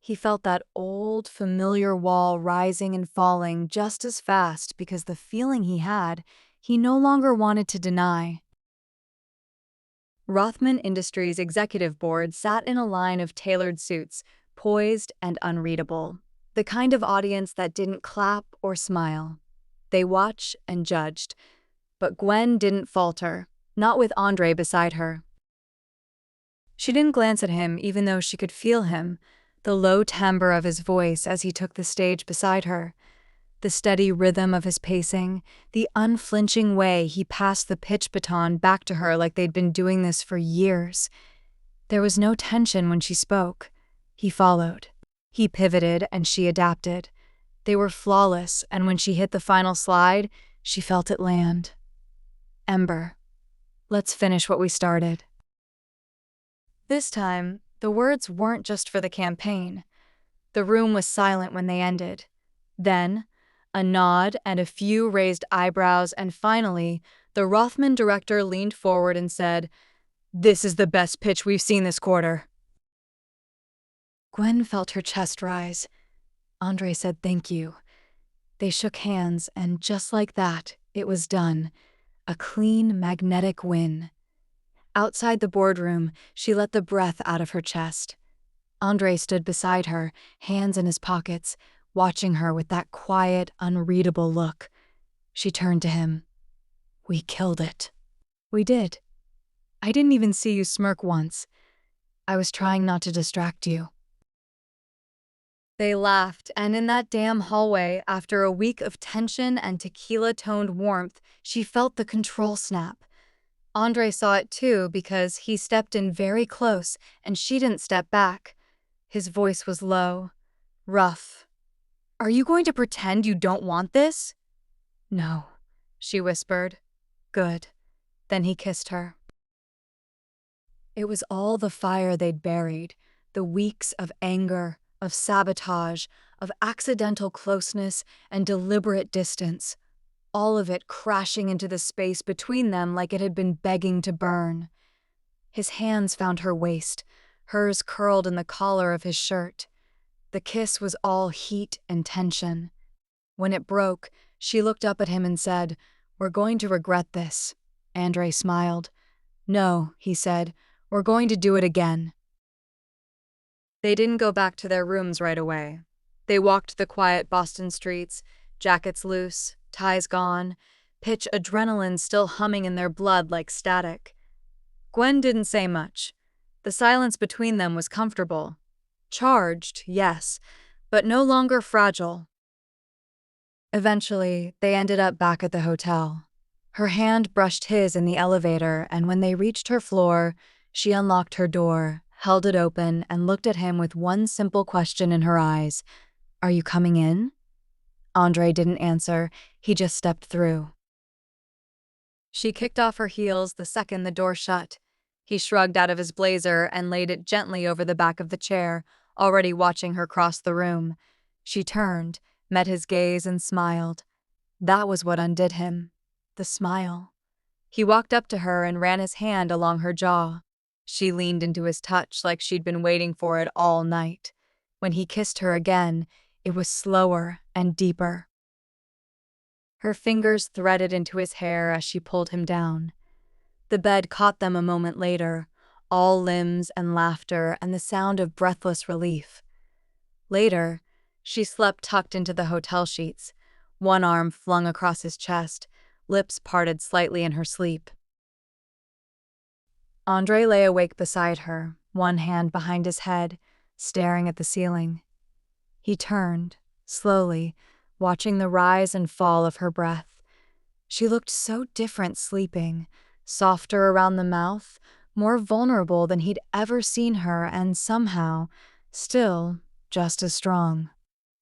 He felt that old, familiar wall rising and falling just as fast because the feeling he had, he no longer wanted to deny. Rothman Industries' executive board sat in a line of tailored suits, poised and unreadable. The kind of audience that didn't clap or smile. They watched and judged. But Gwen didn't falter. Not with André beside her. She didn't glance at him even though she could feel him, the low timbre of his voice as he took the stage beside her, the steady rhythm of his pacing, the unflinching way he passed the pitch baton back to her like they'd been doing this for years. There was no tension when she spoke. He followed. He pivoted and she adapted. They were flawless, and when she hit the final slide, she felt it land. Ember. Let's finish what we started. This time, the words weren't just for the campaign. The room was silent when they ended. Then, a nod and a few raised eyebrows, and finally, the Rothman director leaned forward and said, This is the best pitch we've seen this quarter. Gwen felt her chest rise. André said thank you. They shook hands, and just like that, it was done. A clean, magnetic win. Outside the boardroom, she let the breath out of her chest. André stood beside her, hands in his pockets, watching her with that quiet, unreadable look. She turned to him. We killed it. We did. I didn't even see you smirk once. I was trying not to distract you. They laughed, and in that damn hallway, after a week of tension and tequila-toned warmth, she felt the control snap. André saw it too because he stepped in very close and she didn't step back. His voice was low, rough. Are you going to pretend you don't want this? No, she whispered. Good. Then he kissed her. It was all the fire they'd buried, the weeks of anger, of sabotage, of accidental closeness and deliberate distance. All of it crashing into the space between them like it had been begging to burn. His hands found her waist, hers curled in the collar of his shirt. The kiss was all heat and tension. When it broke, she looked up at him and said, "We're going to regret this." André smiled. "No," he said, "we're going to do it again." They didn't go back to their rooms right away. They walked the quiet Boston streets, jackets loose, ties gone, pitch adrenaline still humming in their blood like static. Gwen didn't say much. The silence between them was comfortable. Charged, yes, but no longer fragile. Eventually, they ended up back at the hotel. Her hand brushed his in the elevator, and when they reached her floor, she unlocked her door, held it open, and looked at him with one simple question in her eyes. "Are you coming in?" André didn't answer. He just stepped through. She kicked off her heels the second the door shut. He shrugged out of his blazer and laid it gently over the back of the chair, already watching her cross the room. She turned, met his gaze, and smiled. That was what undid him. The smile. He walked up to her and ran his hand along her jaw. She leaned into his touch like she'd been waiting for it all night. When he kissed her again, it was slower and deeper. Her fingers threaded into his hair as she pulled him down. The bed caught them a moment later, all limbs and laughter and the sound of breathless relief. Later, she slept tucked into the hotel sheets, one arm flung across his chest, lips parted slightly in her sleep. André lay awake beside her, one hand behind his head, staring at the ceiling. He turned, slowly, watching the rise and fall of her breath. She looked so different sleeping, softer around the mouth, more vulnerable than he'd ever seen her, and somehow, still, just as strong.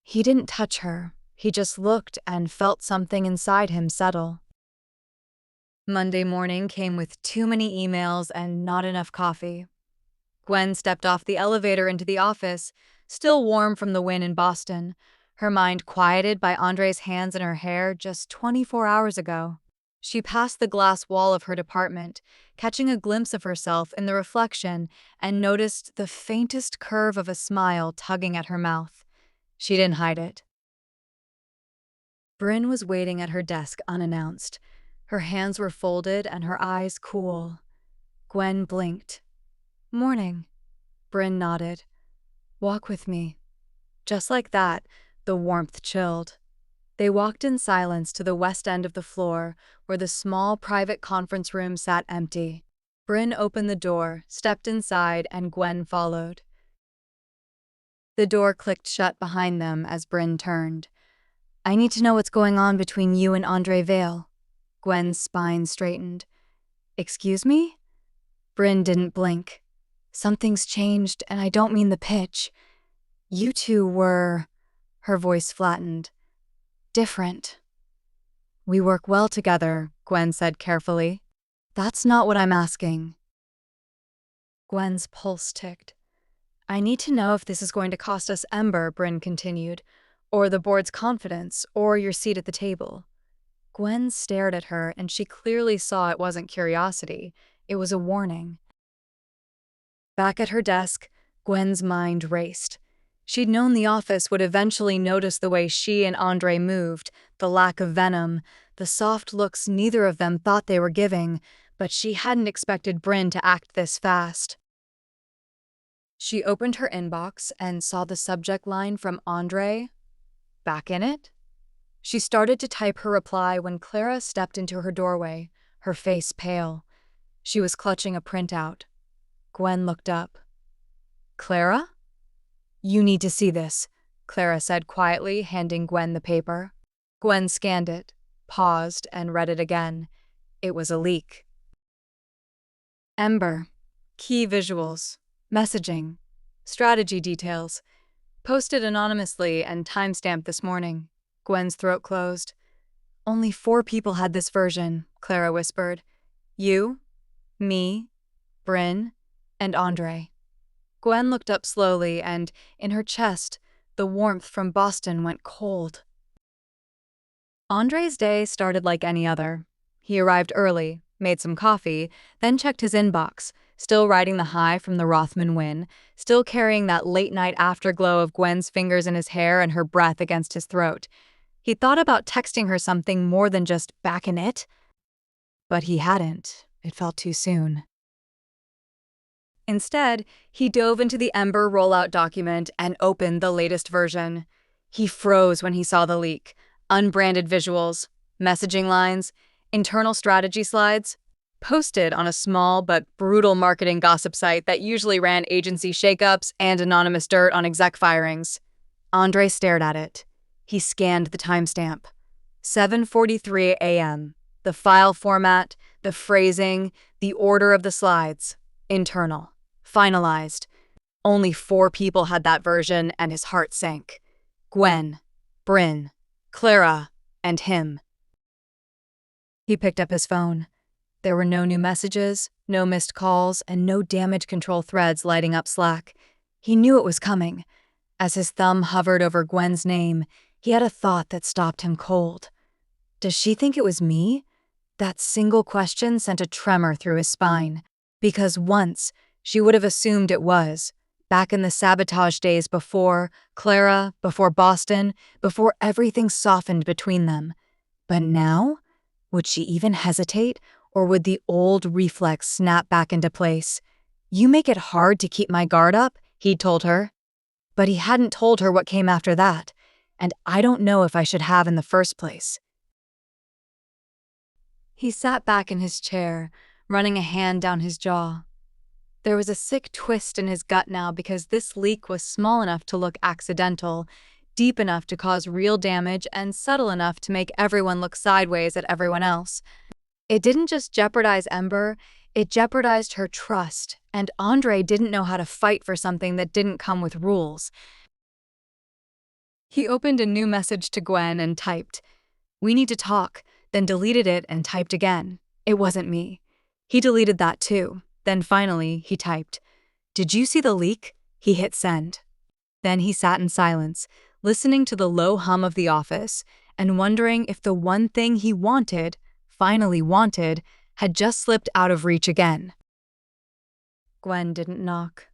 He didn't touch her. He just looked and felt something inside him settle. Monday morning came with too many emails and not enough coffee. Gwen stepped off the elevator into the office, still warm from the win in Boston, her mind quieted by André's hands in her hair just 24 hours ago. She passed the glass wall of her department, catching a glimpse of herself in the reflection, and noticed the faintest curve of a smile tugging at her mouth. She didn't hide it. Bryn was waiting at her desk unannounced. Her hands were folded and her eyes cool. Gwen blinked. "Morning." Bryn nodded. "Walk with me." Just like that, the warmth chilled. They walked in silence to the west end of the floor, where the small private conference room sat empty. Bryn opened the door, stepped inside, and Gwen followed. The door clicked shut behind them as Bryn turned. "I need to know what's going on between you and André Vale." Gwen's spine straightened. "Excuse me?" Bryn didn't blink. "Something's changed, and I don't mean the pitch. You two were," her voice flattened, "different." "We work well together," Gwen said carefully. "That's not what I'm asking." Gwen's pulse ticked. "I need to know if this is going to cost us Ember," Bryn continued, "or the board's confidence, or your seat at the table." Gwen stared at her, and she clearly saw it wasn't curiosity. It was a warning. Back at her desk, Gwen's mind raced. She'd known the office would eventually notice the way she and André moved, the lack of venom, the soft looks neither of them thought they were giving, but she hadn't expected Bryn to act this fast. She opened her inbox and saw the subject line from André. Back in it? She started to type her reply when Clara stepped into her doorway, her face pale. She was clutching a printout. Gwen looked up. "Clara?" "You need to see this," Clara said quietly, handing Gwen the paper. Gwen scanned it, paused, and read it again. It was a leak. Ember. Key visuals. Messaging. Strategy details. Posted anonymously and timestamped this morning. Gwen's throat closed. "Only 4 people had this version," Clara whispered. "You, me, Bryn, and André." Gwen looked up slowly, and, in her chest, the warmth from Boston went cold. André's day started like any other. He arrived early, made some coffee, then checked his inbox, still riding the high from the Rothman win, still carrying that late-night afterglow of Gwen's fingers in his hair and her breath against his throat. He thought about texting her something more than just "back in it," but he hadn't. It felt too soon. Instead, he dove into the Ember rollout document and opened the latest version. He froze when he saw the leak. Unbranded visuals, messaging lines, internal strategy slides, posted on a small but brutal marketing gossip site that usually ran agency shakeups and anonymous dirt on exec firings. André stared at it. He scanned the timestamp. 7:43 a.m. The file format, the phrasing, the order of the slides. Internal. Finalized. Only 4 people had that version, and his heart sank. Gwen, Bryn, Clara, and him. He picked up his phone. There were no new messages, no missed calls, and no damage control threads lighting up Slack. He knew it was coming. As his thumb hovered over Gwen's name, he had a thought that stopped him cold. Does she think it was me? That single question sent a tremor through his spine. Because once, she would have assumed it was. Back in the sabotage days before Clara, before Boston, before everything softened between them. But now? Would she even hesitate, or would the old reflex snap back into place? "You make it hard to keep my guard up," he'd told her. But he hadn't told her what came after that, and I don't know if I should have in the first place. He sat back in his chair, running a hand down his jaw. There was a sick twist in his gut now because this leak was small enough to look accidental, deep enough to cause real damage, and subtle enough to make everyone look sideways at everyone else. It didn't just jeopardize Ember, it jeopardized her trust, and André didn't know how to fight for something that didn't come with rules. He opened a new message to Gwen and typed, "We need to talk," then deleted it and typed again. It wasn't me. He deleted that too. Then finally, he typed, "Did you see the leak?" He hit send. Then he sat in silence, listening to the low hum of the office, and wondering if the one thing he wanted, finally wanted, had just slipped out of reach again. Gwen didn't knock.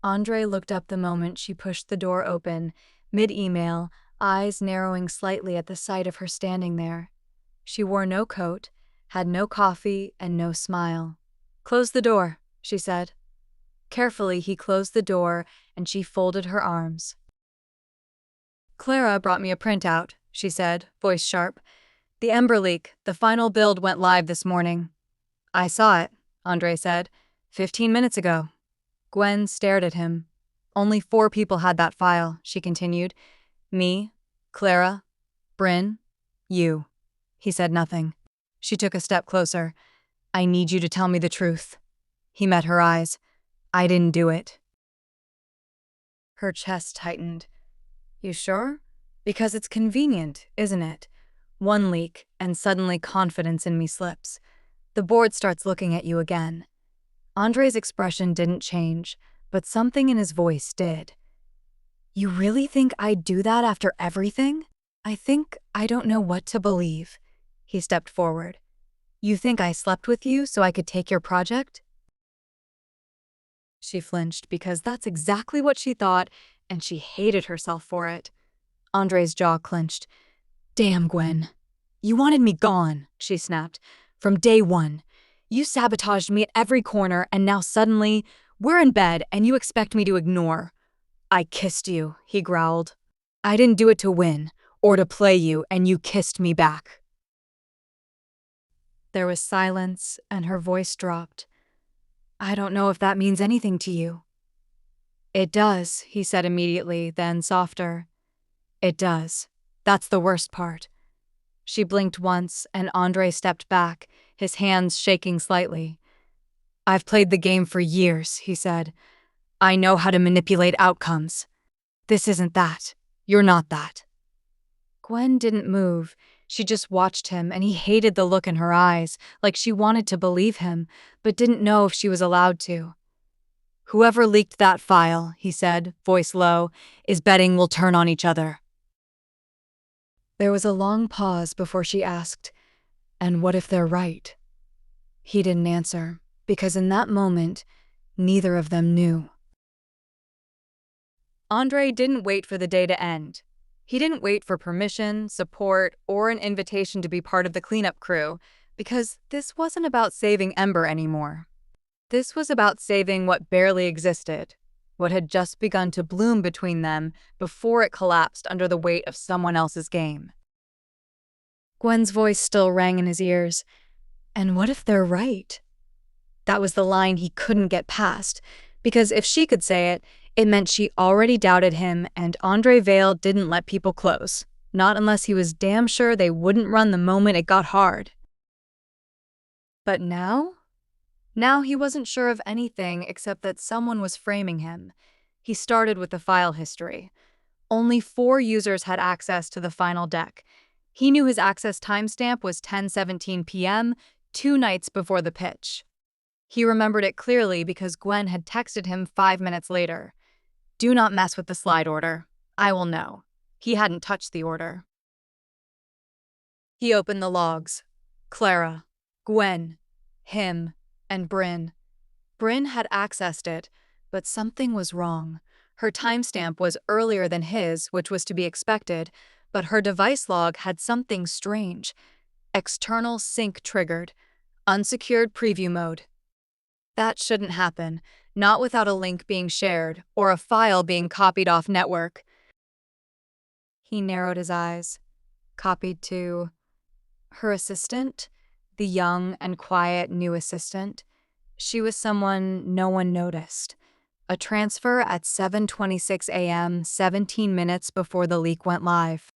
André looked up the moment she pushed the door open, mid-email, eyes narrowing slightly at the sight of her standing there. She wore no coat, had no coffee, and no smile. "Close the door," she said. Carefully, he closed the door, and she folded her arms. "Clara brought me a printout," she said, voice sharp. "The Ember leak, the final build went live this morning." "I saw it," André said. 15 minutes ago." Gwen stared at him. "Only 4 people had that file," she continued. "Me, Clara, Bryn, you." He said nothing. She took a step closer. "I need you to tell me the truth." He met her eyes. "I didn't do it." Her chest tightened. "You sure? Because it's convenient, isn't it? One leak, and suddenly confidence in me slips. The board starts looking at you again." André's expression didn't change, but something in his voice did. "You really think I'd do that after everything? I think I don't know what to believe." He stepped forward. "You think I slept with you so I could take your project?" She flinched because that's exactly what she thought, and she hated herself for it. André's jaw clenched. "Damn, Gwen. You wanted me gone," she snapped. "From day one. You sabotaged me at every corner, and now suddenly, we're in bed and you expect me to ignore." "I kissed you," he growled. "I didn't do it to win, or to play you, and you kissed me back." There was silence, and her voice dropped. "I don't know if that means anything to you." "It does," he said immediately, then softer. "It does. That's the worst part." She blinked once, and André stepped back, his hands shaking slightly. "I've played the game for years," he said. "I know how to manipulate outcomes. This isn't that. You're not that." Gwen didn't move. She just watched him, and he hated the look in her eyes, like she wanted to believe him, but didn't know if she was allowed to. "Whoever leaked that file," he said, voice low, "is betting we'll turn on each other." There was a long pause before she asked, "And what if they're right?" He didn't answer, because in that moment, Neither of them knew. André didn't wait for the day to end. He didn't wait for permission, support, or an invitation to be part of the cleanup crew, because this wasn't about saving Ember anymore. This was about saving what barely existed, what had just begun to bloom between them before it collapsed under the weight of someone else's game. Gwen's voice still rang in his ears. And what if they're right? That was the line he couldn't get past, because if she could say it, it meant she already doubted him, and André Vale didn't let people close, not unless he was damn sure they wouldn't run the moment it got hard. But now? Now he wasn't sure of anything except that someone was framing him. He started with the file history. Only 4 users had access to the final deck. He knew his access timestamp was 10:17 p.m., 2 nights before the pitch. He remembered it clearly because Gwen had texted him 5 minutes later. Do not mess with the slide order. I will know. He hadn't touched the order. He opened the logs. Clara, Gwen, him, and Bryn. Bryn had accessed it, but something was wrong. Her timestamp was earlier than his, which was to be expected, but her device log had something strange. External sync triggered. Unsecured preview mode. That shouldn't happen, not without a link being shared or a file being copied off network. He narrowed his eyes. Copied to her assistant, the young and quiet new assistant. She was someone no one noticed. A transfer at 7:26 a.m., 17 minutes before the leak went live.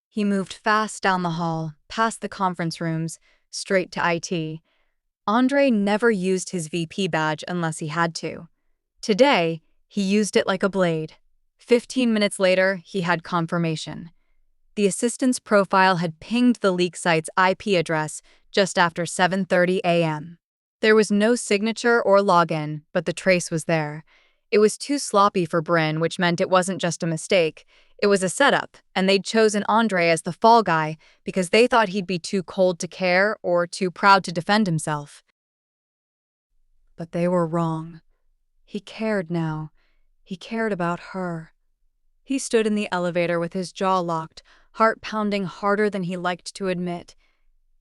He moved fast down the hall, past the conference rooms, straight to IT. André never used his VP badge unless he had to. Today, he used it like a blade. 15 minutes later, he had confirmation. The assistant's profile had pinged the leak site's IP address just after 7:30 a.m. There was no signature or login, but the trace was there. It was too sloppy for Bryn, which meant it wasn't just a mistake. It was a setup, and they'd chosen André as the fall guy because they thought he'd be too cold to care or too proud to defend himself. But they were wrong. He cared now. He cared about her. He stood in the elevator with his jaw locked, heart pounding harder than he liked to admit.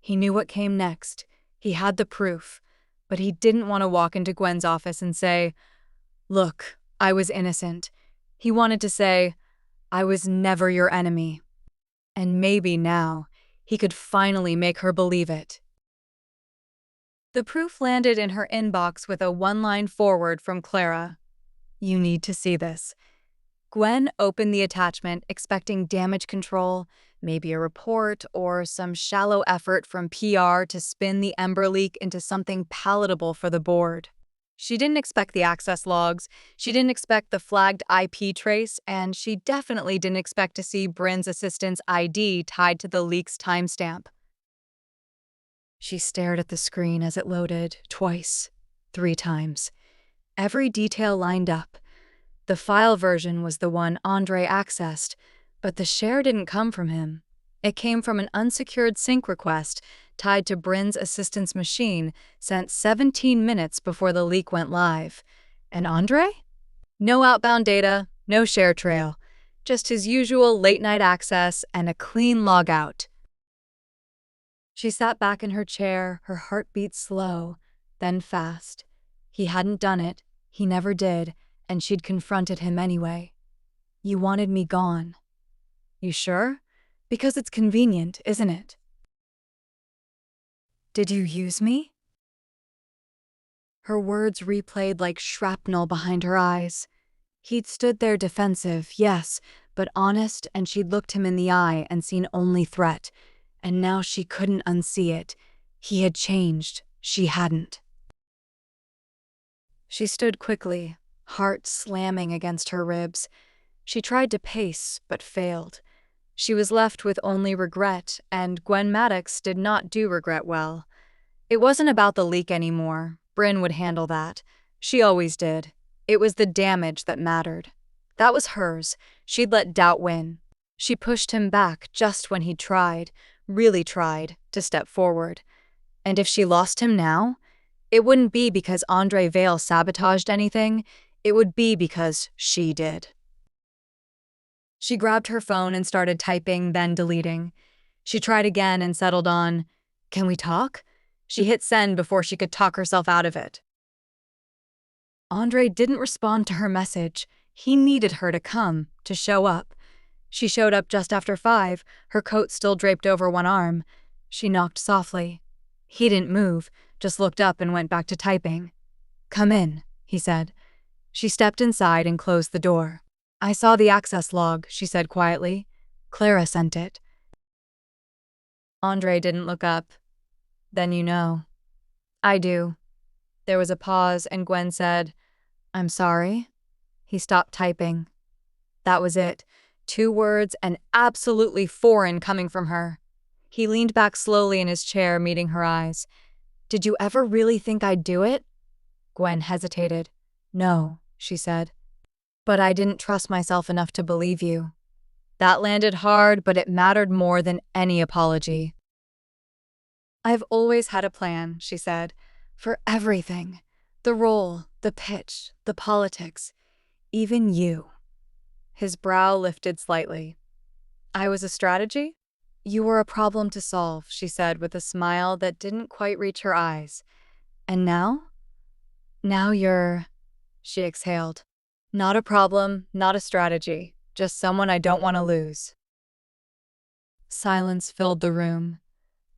He knew what came next. He had the proof. But he didn't want to walk into Gwen's office and say, "Look, I was innocent." He wanted to say, "I was never your enemy." And maybe now, he could finally make her believe it. The proof landed in her inbox with a one-line forward from Clara. "You need to see this." Gwen opened the attachment, expecting damage control, maybe a report, or some shallow effort from PR to spin the Ember leak into something palatable for the board. She didn't expect the access logs, she didn't expect the flagged IP trace, and she definitely didn't expect to see Bryn's assistant's ID tied to the leak's timestamp. She stared at the screen as it loaded, twice, 3 times. Every detail lined up. The file version was the one André accessed, but the share didn't come from him. It came from an unsecured sync request tied to Bryn's assistant's machine sent 17 minutes before the leak went live. And André? No outbound data, no share trail. Just his usual late-night access and a clean logout. She sat back in her chair, her heartbeat slow, then fast. He hadn't done it, he never did, and she'd confronted him anyway. "You wanted me gone." "You sure? Because it's convenient, isn't it?" "Did you use me?" Her words replayed like shrapnel behind her eyes. He'd stood there defensive, yes, but honest, and she'd looked him in the eye and seen only threat. And now she couldn't unsee it. He had changed. She hadn't. She stood quickly, heart slamming against her ribs. She tried to pace, but failed. She was left with only regret, and Gwen Maddox did not do regret well. It wasn't about the leak anymore. Bryn would handle that. She always did. It was the damage that mattered. That was hers. She'd let doubt win. She pushed him back just when he tried, really tried, to step forward. And if she lost him now, It wouldn't be because André Vale sabotaged anything, it would be because she did. She grabbed her phone and started typing, then deleting. She tried again and settled on, "Can we talk?" She hit send before she could talk herself out of it. André didn't respond to her message. He needed her to come, to show up. She showed up just after 5, her coat still draped over one arm. She knocked softly. He didn't move, just looked up and went back to typing. "Come in," he said. She stepped inside and closed the door. "I saw the access log," she said quietly. "Clara sent it." André didn't look up. "Then you know." "I do." There was a pause, and Gwen said, "I'm sorry." He stopped typing. That was it. 2 words, and absolutely foreign coming from her. He leaned back slowly in his chair, meeting her eyes. "Did you ever really think I'd do it?" Gwen hesitated. "No," she said. "But I didn't trust myself enough to believe you." That landed hard, but it mattered more than any apology. "I've always had a plan," she said, "for everything. The role, the pitch, the politics, even you." His brow lifted slightly. "I was a strategy?" "You were a problem to solve," she said with a smile that didn't quite reach her eyes. "And now?" "Now you're—" she exhaled. "Not a problem, not a strategy, just someone I don't want to lose." Silence filled the room.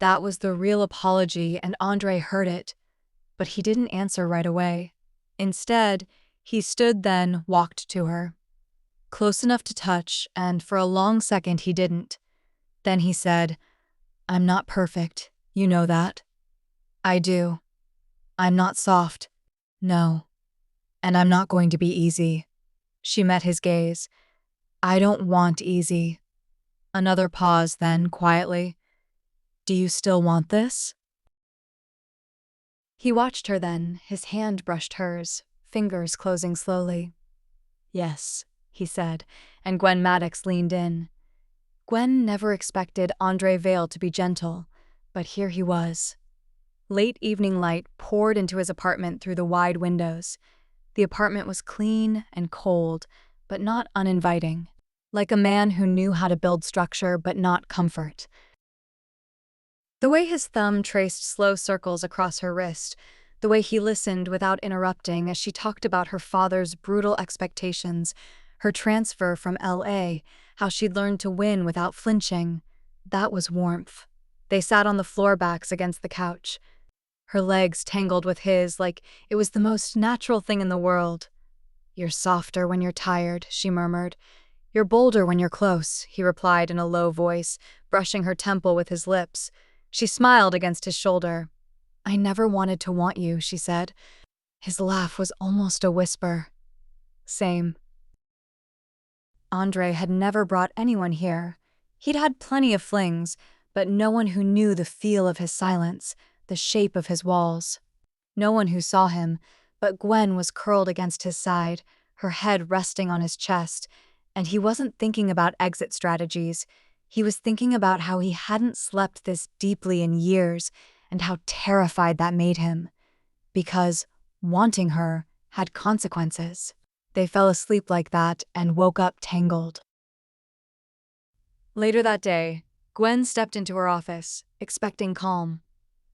That was the real apology, and André heard it. But he didn't answer right away. Instead, he stood, then walked to her. Close enough to touch, and for a long second he didn't. Then he said, "I'm not perfect. You know that." "I do. I'm not soft. No. And I'm not going to be easy." She met his gaze. "I don't want easy." Another pause, then, quietly, "Do you still want this?" He watched her then, his hand brushed hers, fingers closing slowly. "Yes," he said, and Gwen Maddox leaned in. Gwen never expected André Vale to be gentle, but here he was. Late evening light poured into his apartment through the wide windows. The apartment was clean and cold, but not uninviting, like a man who knew how to build structure but not comfort. The way his thumb traced slow circles across her wrist, the way he listened without interrupting as she talked about her father's brutal expectations, her transfer from LA, how she'd learned to win without flinching, that was warmth. They sat on the floor backs against the couch. Her legs tangled with his like it was the most natural thing in the world. "You're softer when you're tired," she murmured. "You're bolder when you're close," he replied in a low voice, brushing her temple with his lips. She smiled against his shoulder. "I never wanted to want you," she said. His laugh was almost a whisper. "Same." André had never brought anyone here. He'd had plenty of flings, but no one who knew the feel of his silence, the shape of his walls. No one who saw him, but Gwen was curled against his side, her head resting on his chest, and he wasn't thinking about exit strategies. He was thinking about how he hadn't slept this deeply in years and how terrified that made him. Because wanting her had consequences. They fell asleep like that and woke up tangled. Later that day, Gwen stepped into her office, expecting calm.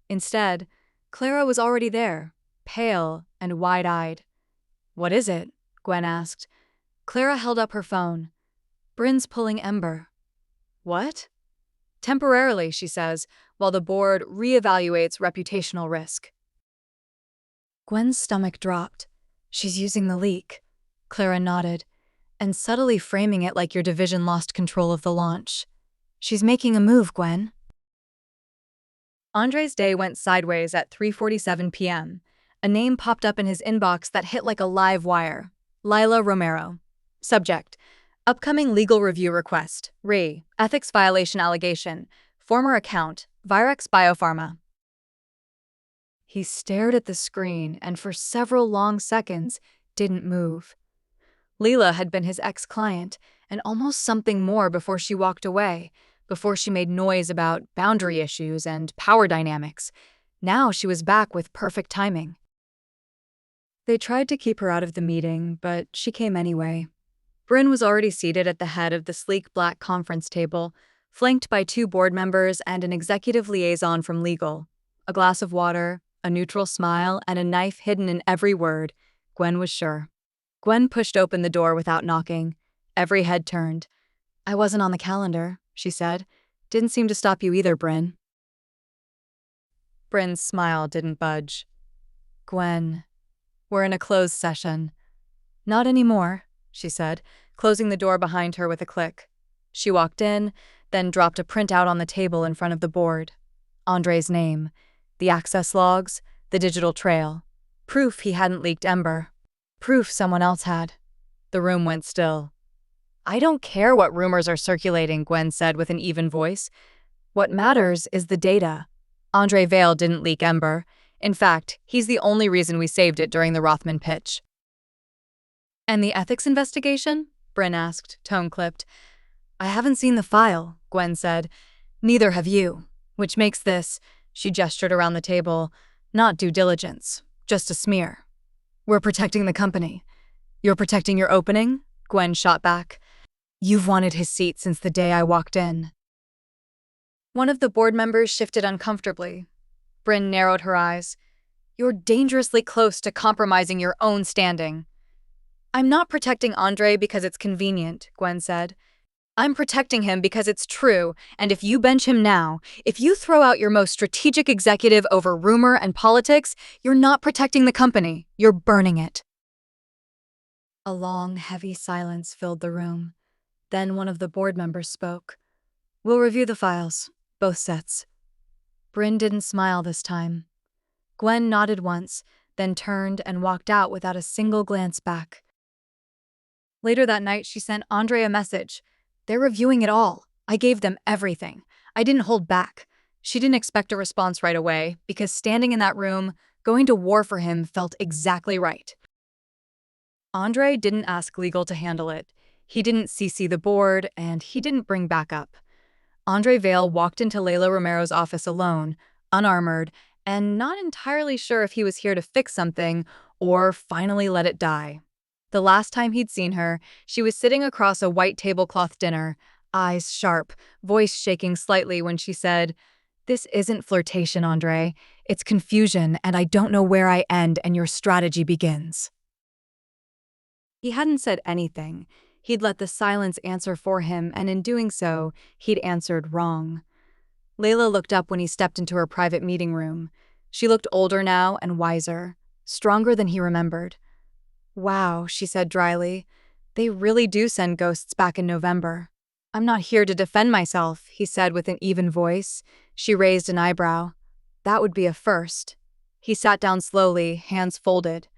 Instead, Clara was already there, pale and wide-eyed. "What is it?" Gwen asked. Clara held up her phone. "Bryn's pulling Ember." "What?" "Temporarily," she says, while the board reevaluates reputational risk. Gwen's stomach dropped. "She's using the leak." Clara nodded, "and subtly framing it like your division lost control of the launch. She's making a move, Gwen." André's day went sideways at 3:47 p.m. A name popped up in his inbox that hit like a live wire. Lila Romero. Subject: Upcoming legal review request. Ethics violation allegation. Former account, Virex Biopharma. He stared at the screen and for several long seconds didn't move. Leela had been his ex-client, and almost something more before she walked away, before she made noise about boundary issues and power dynamics. Now she was back with perfect timing. They tried to keep her out of the meeting, but she came anyway. Bryn was already seated at the head of the sleek black conference table, flanked by 2 board members and an executive liaison from legal. A glass of water, a neutral smile, and a knife hidden in every word, Gwen was sure. Gwen pushed open the door without knocking. Every head turned. "I wasn't on the calendar," she said. "Didn't seem to stop you either, Bryn." Bryn's smile didn't budge. "Gwen, we're in a closed session." "Not anymore," she said, closing the door behind her with a click. She walked in, then dropped a printout on the table in front of the board. Andre's name, the access logs, the digital trail. Proof he hadn't leaked Ember. Proof someone else had. The room went still. "I don't care what rumors are circulating," Gwen said with an even voice. "What matters is the data. Andre Vale didn't leak Ember. In fact, he's the only reason we saved it during the Rothman pitch." "And the ethics investigation?" Bryn asked, tone clipped. "I haven't seen the file," Gwen said. "Neither have you. Which makes this," she gestured around the table, "not due diligence, just a smear. We're protecting the company." "You're protecting your opening?" Gwen shot back. "You've wanted his seat since the day I walked in." One of the board members shifted uncomfortably. Bryn narrowed her eyes. "You're dangerously close to compromising your own standing." "I'm not protecting Andre because it's convenient," Gwen said. "I'm protecting him because it's true, and if you bench him now, if you throw out your most strategic executive over rumor and politics, you're not protecting the company, you're burning it." A long, heavy silence filled the room. Then one of the board members spoke. "We'll review the files, both sets." Bryn didn't smile this time. Gwen nodded once, then turned and walked out without a single glance back. Later that night, she sent André a message. "They're reviewing it all. I gave them everything. I didn't hold back." She didn't expect a response right away, because standing in that room, going to war for him felt exactly right. André didn't ask legal to handle it. He didn't CC the board, and he didn't bring backup. André Vale walked into Layla Romero's office alone, unarmored, and not entirely sure if he was here to fix something or finally let it die. The last time he'd seen her, she was sitting across a white tablecloth dinner, eyes sharp, voice shaking slightly when she said, "This isn't flirtation, André. It's confusion, and I don't know where I end and your strategy begins." He hadn't said anything. He'd let the silence answer for him, and in doing so, he'd answered wrong. Layla looked up when he stepped into her private meeting room. She looked older now and wiser, stronger than he remembered. "Wow," she said dryly. "They really do send ghosts back in November." "I'm not here to defend myself," he said with an even voice. She raised an eyebrow. "That would be a first." He sat down slowly, hands folded.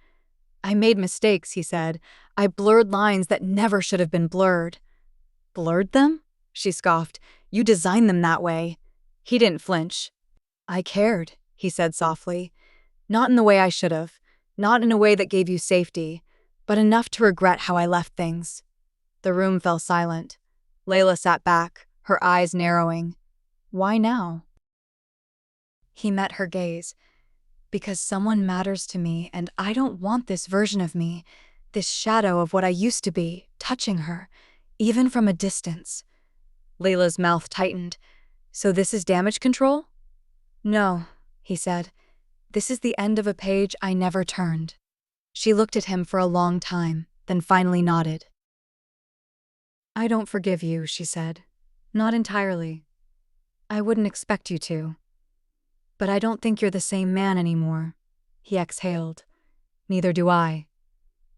"I made mistakes," he said. "I blurred lines that never should have been blurred." "Blurred them?" she scoffed. "You designed them that way." He didn't flinch. "I cared," he said softly. "Not in the way I should have. Not in a way that gave you safety, but enough to regret how I left things." The room fell silent. Layla sat back, her eyes narrowing. "Why now?" He met her gaze. "Because someone matters to me, and I don't want this version of me, this shadow of what I used to be, touching her, even from a distance." Layla's mouth tightened. "So this is damage control?" "No," he said. "This is the end of a page I never turned." She looked at him for a long time, then finally nodded. "I don't forgive you," she said. "Not entirely. I wouldn't expect you to. But I don't think you're the same man anymore." He exhaled. "Neither do I."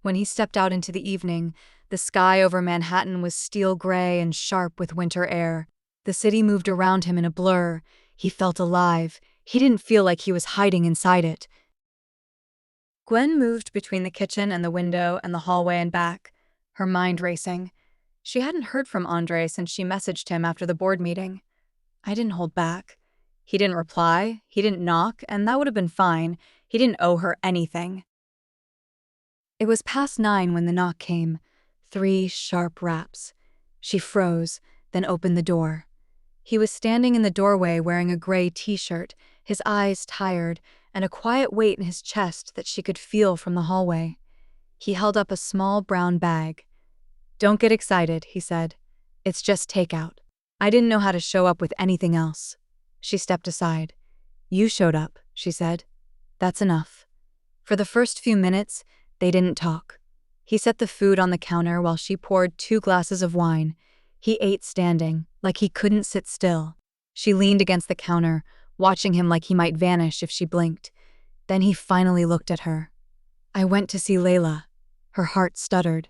When he stepped out into the evening, the sky over Manhattan was steel gray and sharp with winter air. The city moved around him in a blur. He felt alive. He didn't feel like he was hiding inside it. Gwen moved between the kitchen and the window and the hallway and back, her mind racing. She hadn't heard from André since she messaged him after the board meeting. I didn't hold back. He didn't reply, he didn't knock, and that would have been fine. He didn't owe her anything. It was past 9 when the knock came. 3 sharp raps. She froze, then opened the door. He was standing in the doorway wearing a gray t-shirt, his eyes tired, and a quiet weight in his chest that she could feel from the hallway. He held up a small brown bag. "Don't get excited," he said. "It's just takeout. I didn't know how to show up with anything else." She stepped aside. "You showed up," she said. "That's enough." For the first few minutes, they didn't talk. He set the food on the counter while she poured 2 glasses of wine. He ate standing, like he couldn't sit still. She leaned against the counter, watching him like he might vanish if she blinked. Then he finally looked at her. "I went to see Layla." Her heart stuttered.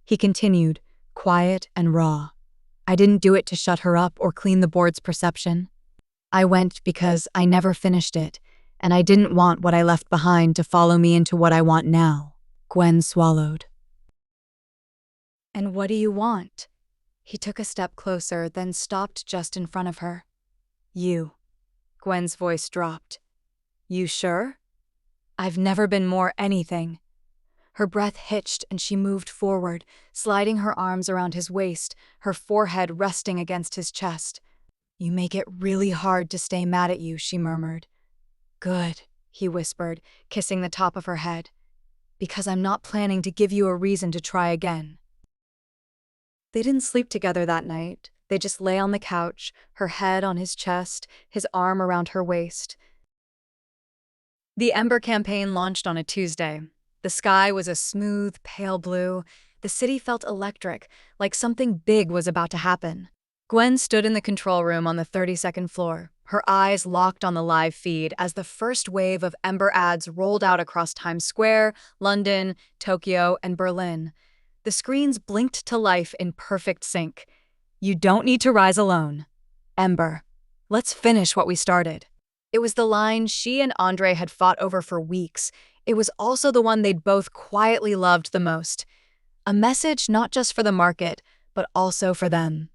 He continued, quiet and raw. "I didn't do it to shut her up or clean the board's perception. I went because I never finished it, and I didn't want what I left behind to follow me into what I want now." Gwen swallowed. "And what do you want?" He took a step closer, then stopped just in front of her. "You." Gwen's voice dropped. "You sure?" "I've never been more anything." Her breath hitched and she moved forward, sliding her arms around his waist, her forehead resting against his chest. "You make it really hard to stay mad at you," she murmured. "Good," he whispered, kissing the top of her head. "Because I'm not planning to give you a reason to try again." They didn't sleep together that night. They just lay on the couch, her head on his chest, his arm around her waist. The Ember campaign launched on a Tuesday. The sky was a smooth, pale blue. The city felt electric, like something big was about to happen. Gwen stood in the control room on the 32nd floor, her eyes locked on the live feed as the first wave of Ember ads rolled out across Times Square, London, Tokyo, and Berlin. The screens blinked to life in perfect sync. "You don't need to rise alone. Ember. Let's finish what we started." It was the line she and André had fought over for weeks. It was also the one they'd both quietly loved the most. A message not just for the market, but also for them.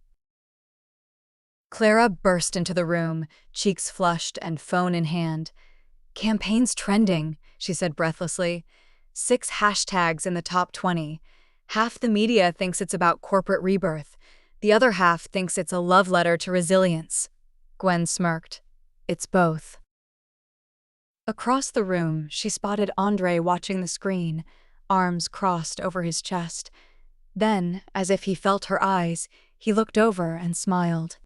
Clara burst into the room, cheeks flushed and phone in hand. "Campaign's trending," she said breathlessly. 6 hashtags in the top 20. Half the media thinks it's about corporate rebirth. The other half thinks it's a love letter to resilience. Gwen smirked. "It's both." Across the room, she spotted André watching the screen, arms crossed over his chest. Then, as if he felt her eyes, he looked over and smiled.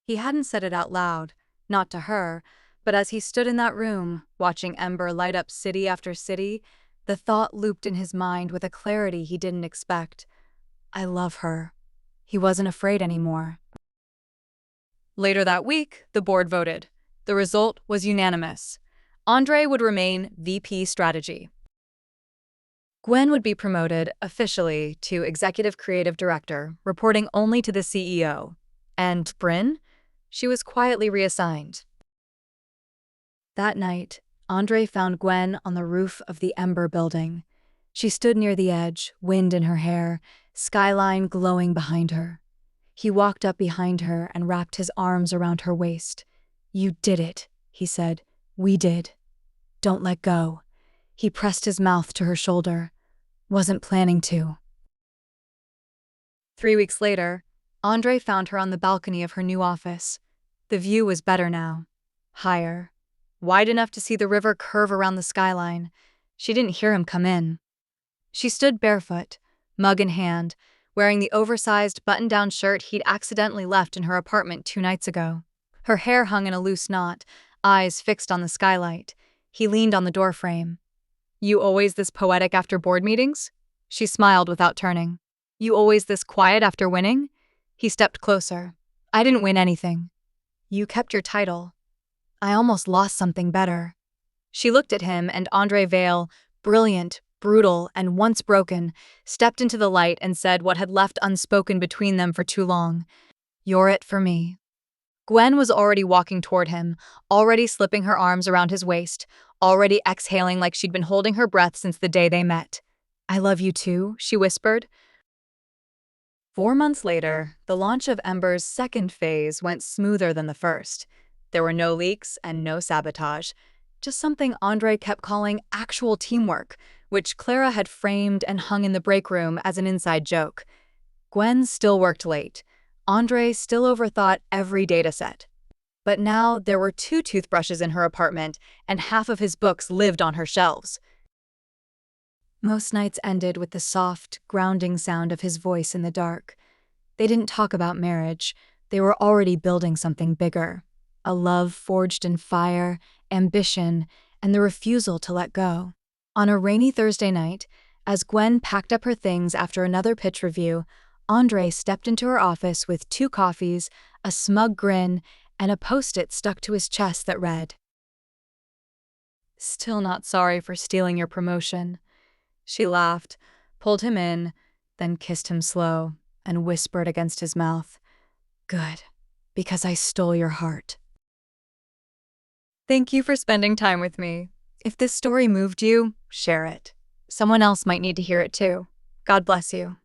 He hadn't said it out loud, not to her, but as he stood in that room, watching Ember light up city after city, the thought looped in his mind with a clarity he didn't expect. "I love her." He wasn't afraid anymore. Later that week, the board voted. The result was unanimous. André would remain VP Strategy. Gwen would be promoted officially to Executive Creative Director, reporting only to the CEO. And Bryn? She was quietly reassigned. That night, André found Gwen on the roof of the Ember building. She stood near the edge, wind in her hair, skyline glowing behind her. He walked up behind her and wrapped his arms around her waist. "You did it," he said. "We did. Don't let go." He pressed his mouth to her shoulder. "Wasn't planning to." 3 weeks later, André found her on the balcony of her new office. The view was better now. Higher. Wide enough to see the river curve around the skyline. She didn't hear him come in. She stood barefoot, mug in hand, wearing the oversized button-down shirt he'd accidentally left in her apartment 2 nights ago. Her hair hung in a loose knot, eyes fixed on the skylight. He leaned on the doorframe. "You always this poetic after board meetings?" She smiled without turning. "You always this quiet after winning?" He stepped closer. "I didn't win anything." "You kept your title." "I almost lost something better." She looked at him, and André Vale, brilliant, brutal, and once broken, stepped into the light and said what had left unspoken between them for too long. "You're it for me." Gwen was already walking toward him, already slipping her arms around his waist, already exhaling like she'd been holding her breath since the day they met. "I love you too," she whispered. 4 months later, the launch of Ember's second phase went smoother than the first. There were no leaks and no sabotage, just something André kept calling actual teamwork, which Clara had framed and hung in the break room as an inside joke. Gwen still worked late. André still overthought every dataset. But now there were 2 toothbrushes in her apartment, and half of his books lived on her shelves. Most nights ended with the soft, grounding sound of his voice in the dark. They didn't talk about marriage. They were already building something bigger. A love forged in fire, ambition, and the refusal to let go. On a rainy Thursday night, as Gwen packed up her things after another pitch review, André stepped into her office with 2 coffees, a smug grin, and a post-it stuck to his chest that read, "Still not sorry for stealing your promotion." She laughed, pulled him in, then kissed him slow, and whispered against his mouth, "Good, because I stole your heart." Thank you for spending time with me. If this story moved you, share it. Someone else might need to hear it too. God bless you.